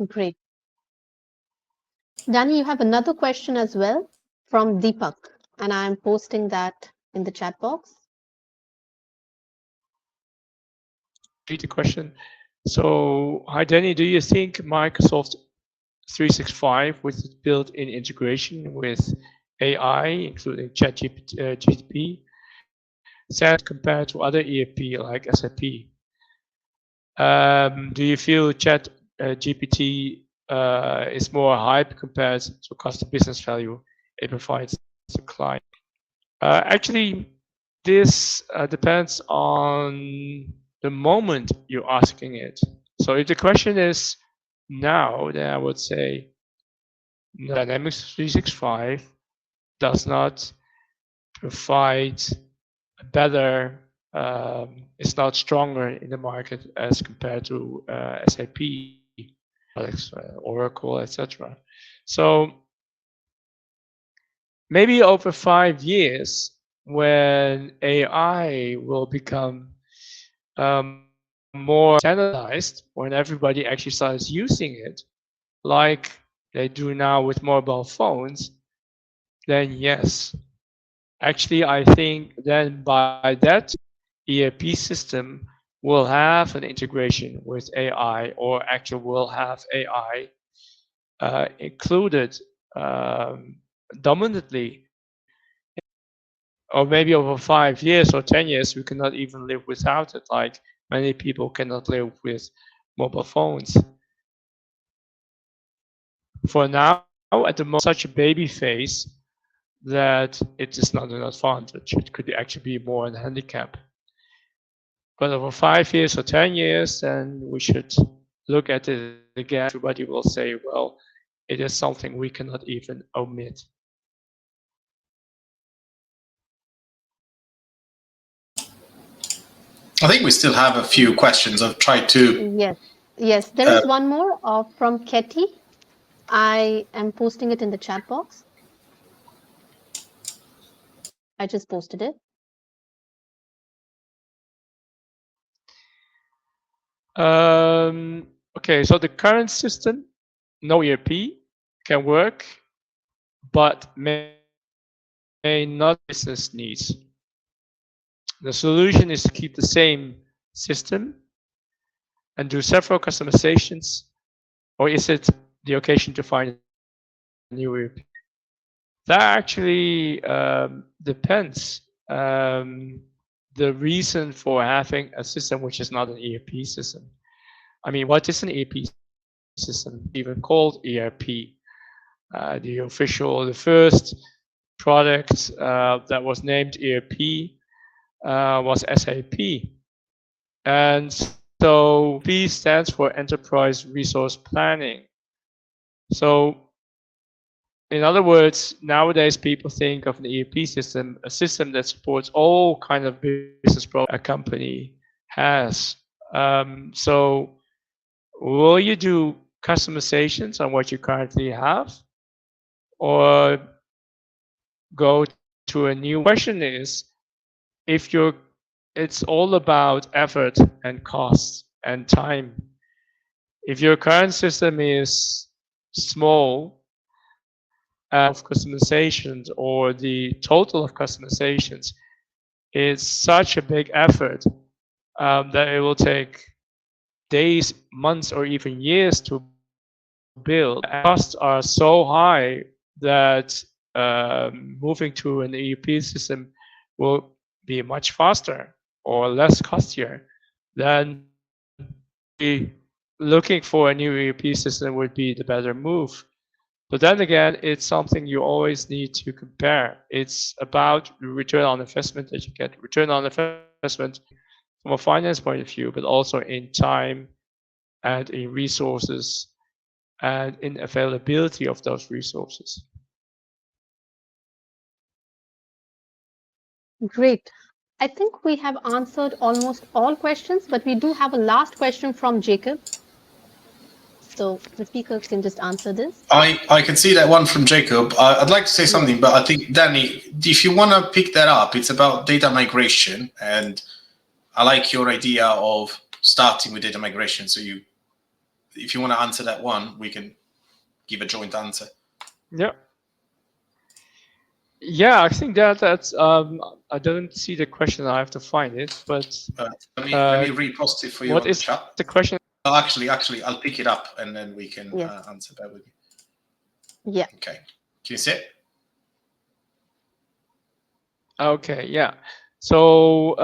Great. Danny, you have another question as well from Deepak, and I'm posting that in the chat box. Read the question. So, hi Danny, do you think Microsoft 365 with its built-in integration with AI, including ChatGPT, stands compared to other ERP like SAP? Do you feel ChatGPT is more hype compared to cost business value it provides to client? Actually, this depends on the moment you're asking it. So if the question is now, then I would say Dynamics 365 does not provide a better, it's not stronger in the market as compared to SAP, Oracle, etc. So maybe over 5 years, when AI will become more standardized, when everybody actually starts using it, like they do now with mobile phones, then yes. Actually, I think then by that ERP system will have an integration with AI, or actually will have AI included dominantly. Or maybe over 5 years or 10 years, we cannot even live without it, like many people cannot live with mobile phones. For now, at the moment, such a baby phase that it is not an advantage. It could actually be more a handicap. But over 5 years or 10 years, then we should look at it again. Everybody will say, well, it is something we cannot even omit. I think we still have a few questions. I've tried to. Yes. There is one more from Ketty. I am posting it in the chat box. I just posted it. Okay, so the current system, no ERP, can work, but may not business needs. The solution is to keep the same system and do several customizations, or is it the occasion to find a new ERP? That actually depends. The reason for having a system which is not an ERP system. I mean, what is an ERP system? Even called ERP. The first product that was named ERP was SAP. And so P stands for Enterprise Resource Planning. So in other words, nowadays people think of an ERP system, a system that supports all kind of business a company has. So will you do customizations on what you currently have, or go to a new? Question is, if it's all about effort and cost and time. If your current system is small, of customizations, or the total of customizations is such a big effort that it will take days, months, or even years to build. Costs are so high that moving to an ERP system will be much faster or less costlier than looking for a new ERP system would be the better move. But then again, it's something you always need to compare. It's about the return on investment that you get. Return on investment from a finance point of view, but also in time and in resources and in availability of those resources. Great. I think we have answered almost all questions, but we do have a last question from Jacob. So the speaker can just answer this. I can see that one from Jacob. I'd like to say something, but I think, Danny, if you want to pick that up, it's about data migration. And I like your idea of starting with data migration. So if you want to answer that one, we can give a joint answer. Yeah. Yeah, I think that's I don't see the question. I have to find it, but let me repost it for you. What on is the chat? the question? Oh, actually, I'll pick it up and then we can answer that with you. Yeah. Okay. Can you see it? Okay, yeah. So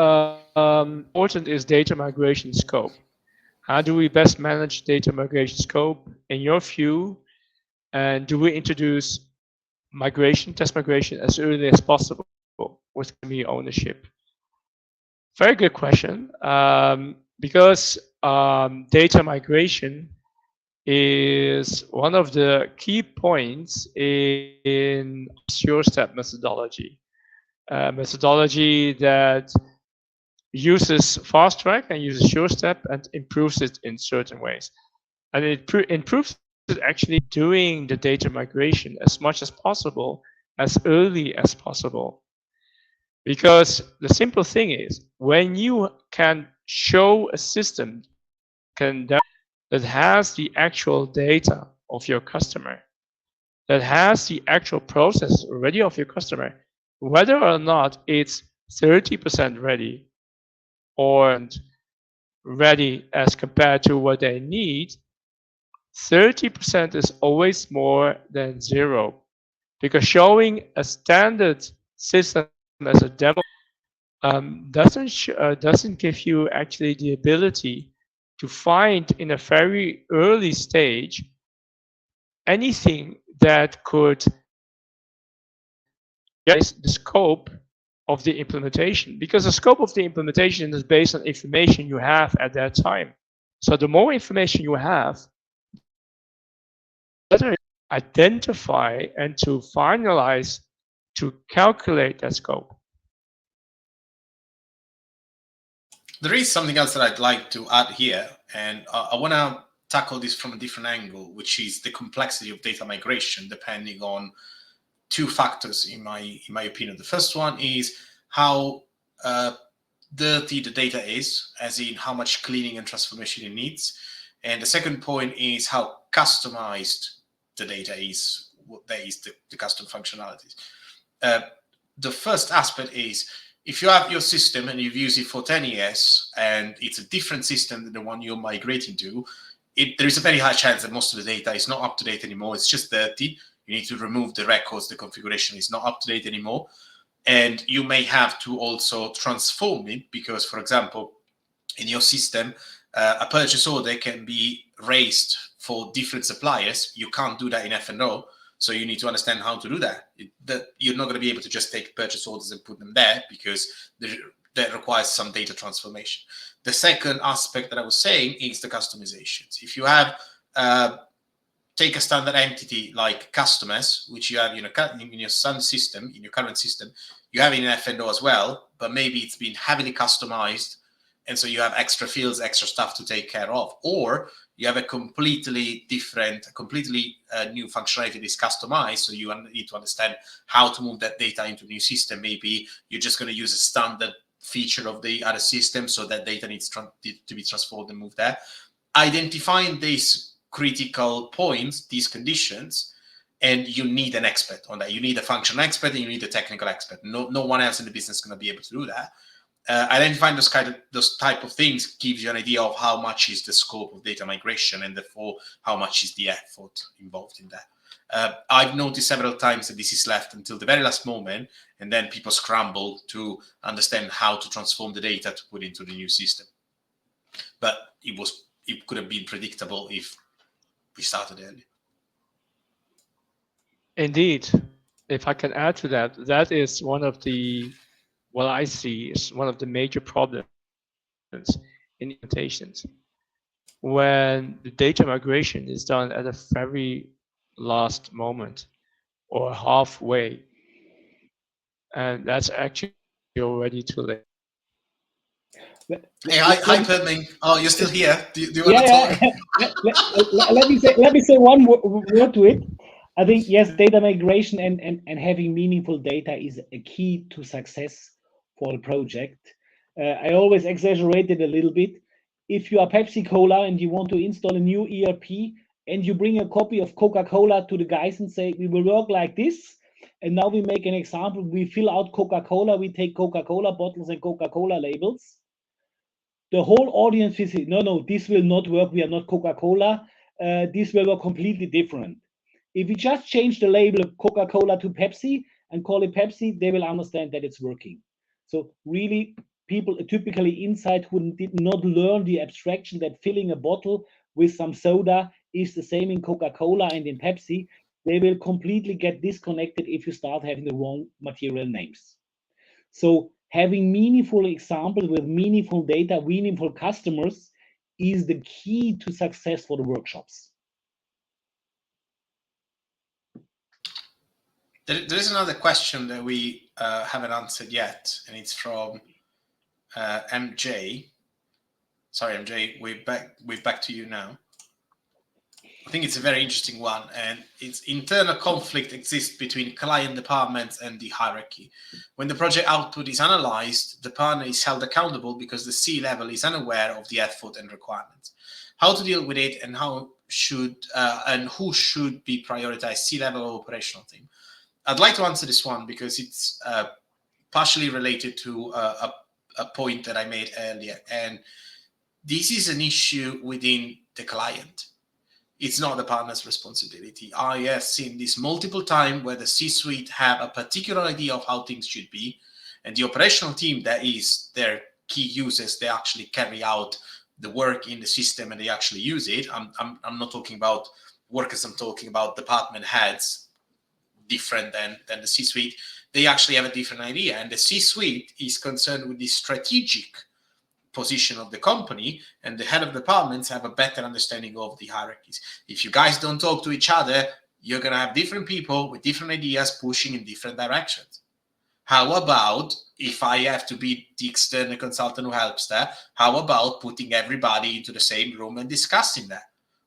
important is data migration scope. How do we best manage data migration scope in your view? And do we introduce test migration as early as possible with community ownership? Very good question. Because data migration is one of the key points in sure step methodology. Methodology that uses fast track and uses sure step and improves it in certain ways. And it improves it actually doing the data migration as much as possible, as early as possible. Because the simple thing is, when you can show a system that has the actual data of your customer, that has the actual process already of your customer, whether or not it's 30% ready or ready as compared to what they need, 30% is always more than zero. Because showing a standard system as a demo doesn't give you actually the ability to find in a very early stage anything that could raise the scope of the implementation, because the scope of the implementation is based on information you have at that time. So the more information you have, the better identify and to finalize, to calculate that scope. There is something else that I'd like to add here, and I want to tackle this from a different angle, which is the complexity of data migration, depending on two factors, in my opinion. The first one is how dirty the data is, as in how much cleaning and transformation it needs. And the second point is how customized the data is, what that is, the custom functionalities. The first aspect is, if you have your system and you've used it for 10 years and it's a different system than the one you're migrating to, there is a very high chance that most of the data is not up to date anymore. It's just dirty. You need to remove the records. The configuration is not up to date anymore. And you may have to also transform it because, for example, in your system, a purchase order can be raised for different suppliers. You can't do that in F&O. So you need to understand how to do that. You're not going to be able to just take purchase orders and put them there because that requires some data transformation. The second aspect that I was saying is the customizations. If you have, take a standard entity like customers, which you have in your Sun system, in your current system, you have it in F&O as well, but maybe it's been heavily customized. And so you have extra fields, extra stuff to take care of. Or you have a completely different, completely new functionality that is customized. So you need to understand how to move that data into the new system. Maybe you're just going to use a standard feature of the other system, so that data needs to be transformed and moved there. Identifying these critical points, these conditions, and you need an expert on that. You need a functional expert and you need a technical expert. No one else in the business is going to be able to do that. Identifying those type of things gives you an idea of how much is the scope of data migration and therefore how much is the effort involved in that. I've noticed several times that this is left until the very last moment, and then people scramble to understand how to transform the data to put into the new system. But it could have been predictable if we started early. Indeed. If I can add to that, that is one of the, what I see is one of the major problems in implementations. When the data migration is done at a very last moment or halfway, and that's actually already too late. Hey, hi, Pirmin. Oh, you're still here. Do you want to talk? Let me say one word to it. I think, yes, data migration and having meaningful data is a key to success for the project. I always exaggerate it a little bit. If you are Pepsi Cola and you want to install a new ERP and you bring a copy of Coca-Cola to the guys and say, we will work like this, and now we make an example, we fill out Coca-Cola, we take Coca-Cola bottles and Coca-Cola labels. The whole audience will say, no, this will not work. We are not Coca-Cola. This will work completely different. If we just change the label of Coca-Cola to Pepsi and call it Pepsi, they will understand that it's working. So really, people typically inside who did not learn the abstraction that filling a bottle with some soda is the same in Coca-Cola and in Pepsi, they will completely get disconnected if you start having the wrong material names. So having meaningful examples with meaningful data, meaningful customers is the key to success for the workshops. There is another question that we haven't answered yet, and it's from MJ. Sorry, MJ, we're back to you now. I think it's a very interesting one, and its internal conflict exists between client departments and the hierarchy. When the project output is analyzed, the partner is held accountable because the C-level is unaware of the effort and requirements. How to deal with it, and how should and who should be prioritized, C-level or operational team? I'd like to answer this one because it's partially related to a point that I made earlier, and this is an issue within the client. It's not the partner's responsibility. I have seen this multiple times where the C-suite have a particular idea of how things should be, and the operational team, that is their key users, they actually carry out the work in the system and they actually use it. I'm not talking about workers, I'm talking about department heads, different than the C-suite. They actually have a different idea, and the C-suite is concerned with the strategic position of the company, and the head of departments have a better understanding of the hierarchies. If you guys don't talk to each other, you're going to have different people with different ideas pushing in different directions. How about if I have to be the external consultant who helps that, how about putting everybody into the same room and discussing that?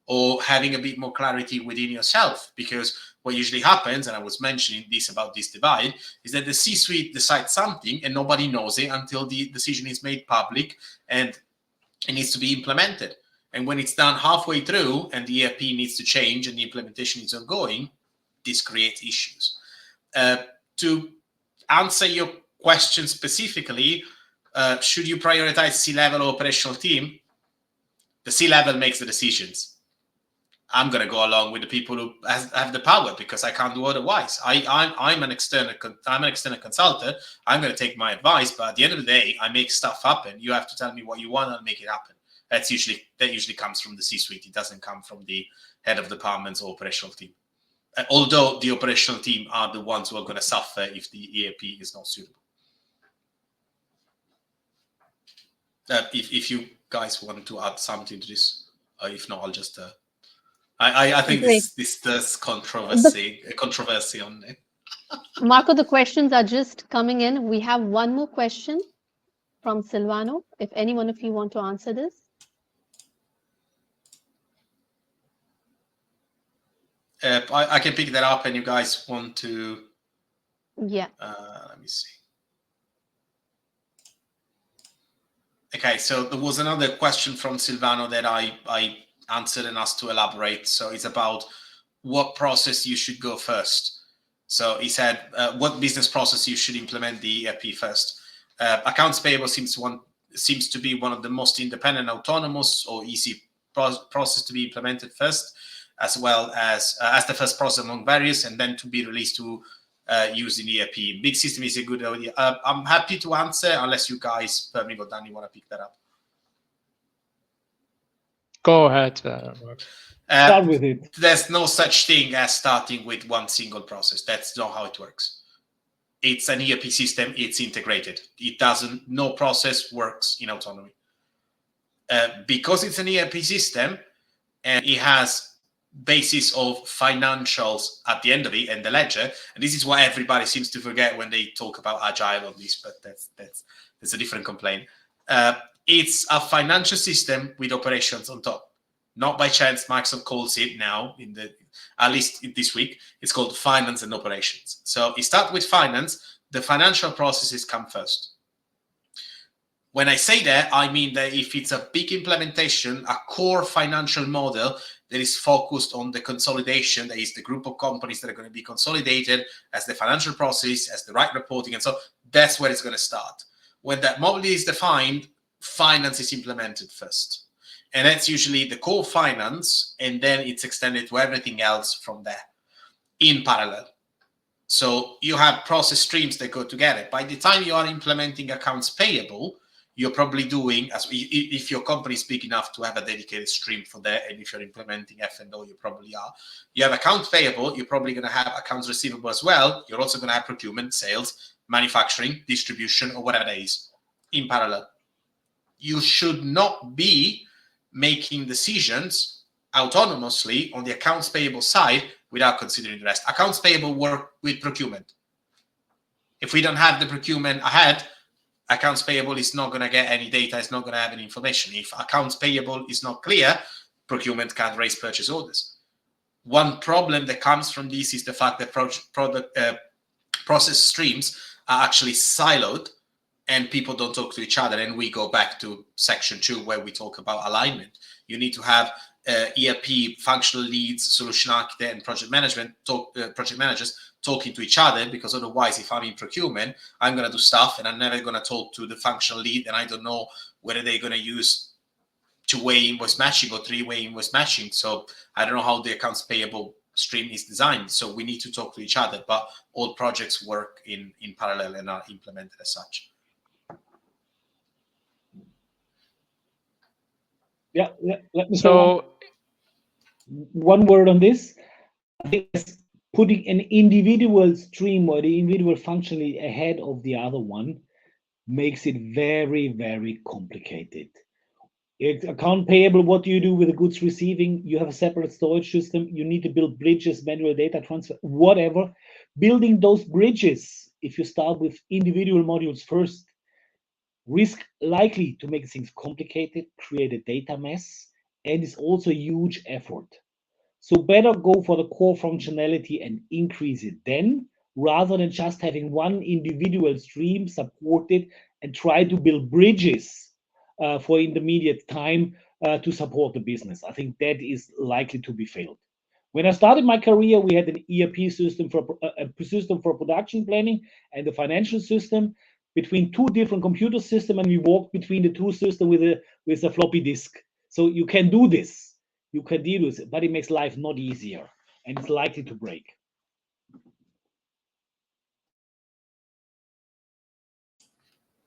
Or having a bit more clarity within yourself? Because what usually happens, and I was mentioning this about this divide, is that the C-suite decides something and nobody knows it until the decision is made public and it needs to be implemented. And when it's done halfway through and the ERP needs to change and the implementation is ongoing, this creates issues. To answer your question specifically, should you prioritize C-level or operational team? The C-level makes the decisions. I'm going to go along with the people who have the power because I can't do otherwise. I'm an external consultant. I'm going to take my advice, but at the end of the day, I make stuff happen. You have to tell me what you want and make it happen. That usually comes from the C-suite. It doesn't come from the head of departments or operational team. Although the operational team are the ones who are going to suffer if the ERP is not suitable. If you guys want to add something to this, if not, I'll just. I think this does controversy on it. Marco, the questions are just coming in. We have one more question from Silvano. If any one of you want to answer this. I can pick that up, and you guys want to. Yeah. Let me see. Okay, so there was another question from Silvano that I answered and asked to elaborate. So it's about what process you should go first. So he said, what business process you should implement the ERP first. Accounts payable seems to be one of the most independent, autonomous, or easy process to be implemented first, as well as the first process among various, and then to be released to use in ERP. Big system is a good idea. I'm happy to answer unless you guys, Pirmin or Danny, want to pick that up. Go ahead. Start with it. There's no such thing as starting with one single process. That's not how it works. It's an ERP system. It's integrated. No process works in autonomy. Because it's an ERP system and it has basis of financials at the end of it and the ledger. And this is what everybody seems to forget when they talk about agile on this, but that's a different complaint. It's a financial system with operations on top. Not by chance, Microsoft calls it now, at least this week, it's called finance and operations. So you start with finance, the financial processes come first. When I say that, I mean that if it's a big implementation, a core financial model that is focused on the consolidation, that is the group of companies that are going to be consolidated as the financial process, as the right reporting, and so that's where it's going to start. When that model is defined, finance is implemented first. And that's usually the core finance, and then it's extended to everything else from there in parallel. So you have process streams that go together. By the time you are implementing accounts payable, you're probably doing, if your company is big enough to have a dedicated stream for that, and if you're implementing F&O, you probably are. You have accounts payable, you're probably going to have accounts receivable as well. You're also going to have procurement, sales, manufacturing, distribution, or whatever it is in parallel. You should not be making decisions autonomously on the accounts payable side without considering the rest. Accounts payable work with procurement. If we don't have the procurement ahead, accounts payable is not going to get any data, it's not going to have any information. If accounts payable is not clear, procurement can't raise purchase orders. One problem that comes from this is the fact that process streams are actually siloed and people don't talk to each other. And we go back to section 2 where we talk about alignment. You need to have ERP functional leads, solution architect, and project managers talking to each other, because otherwise, if I'm in procurement, I'm going to do stuff and I'm never going to talk to the functional lead, and I don't know whether they're going to use two-way invoice matching or three-way invoice matching. So I don't know how the accounts payable stream is designed. So we need to talk to each other, but all projects work in parallel and are implemented as such. Yeah, let me say one word on this. I think putting an individual stream or the individual functionally ahead of the other one makes it very, very complicated. It's account payable, what do you do with the goods receiving? You have a separate storage system. You need to build bridges, manual data transfer, whatever. Building those bridges, if you start with individual modules first, risk likely to make things complicated, create a data mess, and it's also a huge effort. So better go for the core functionality and increase it then, rather than just having one individual stream supported and try to build bridges for intermediate time to support the business. I think that is likely to be failed. When I started my career, we had an ERP system for production planning and the financial system between two different computer systems, and we walked between the two systems with a floppy disk. So you can do this, you can deal with it, but it makes life not easier, and it's likely to break.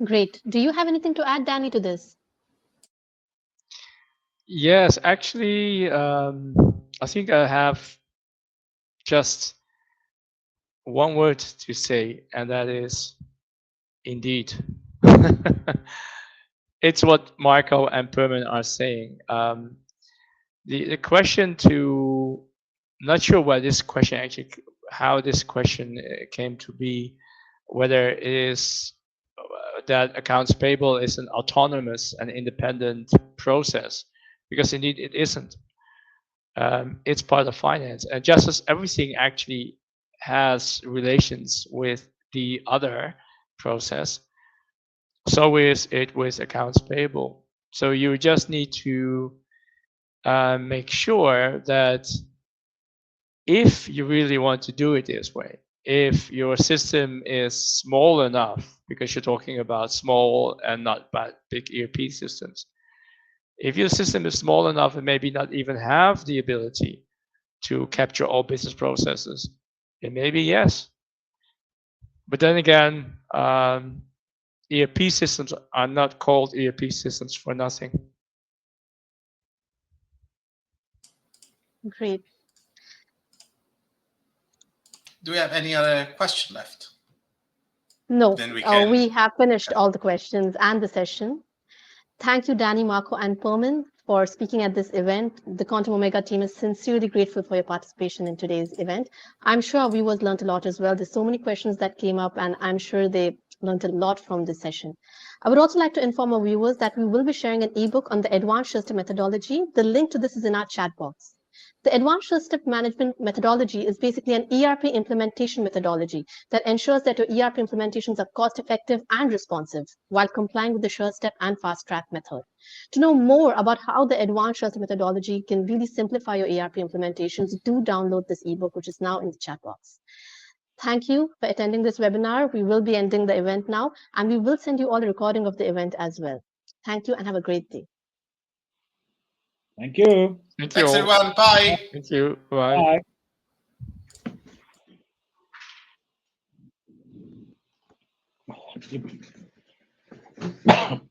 Great. Do you have anything to add, Danny, to this? Yes, actually, I think I have just one word to say, and that is indeed. It's what Marco and Pirmin are saying. The question to, not sure why this question actually, how this question came to be, whether it is that accounts payable is an autonomous and independent process, because indeed it isn't. It's part of finance, and just as everything actually has relations with the other process, so is it with accounts payable. So you just need to make sure that if you really want to do it this way, if your system is small enough, because you're talking about small and not big ERP systems, if your system is small enough and maybe not even have the ability to capture all business processes, it may be yes. But then again, ERP systems are not called ERP systems for nothing. Great. Do we have any other question left? No, Then we have finished all the questions and the session. Thank you, Danny, Marco, and Pirmin for speaking at this event. The Quantum Omega team is sincerely grateful for your participation in today's event. I'm sure our viewers learned a lot as well. There's so many questions that came up, and I'm sure they learned a lot from this session. I would also like to inform our viewers that we will be sharing an ebook on the advanced system methodology. The link to this is in our chat box. The advanced system management methodology is basically an ERP implementation methodology that ensures that your ERP implementations are cost-effective and responsive while complying with the sure step and fast track method. To know more about how the advanced system methodology can really simplify your ERP implementations, do download this ebook, which is now in the chat box. Thank you for attending this webinar. We will be ending the event now, and we will send you all a recording of the event as well. Thank you and have a great day. Thank you. Thank you. Thanks, everyone. Bye. Thank you. Bye. Bye.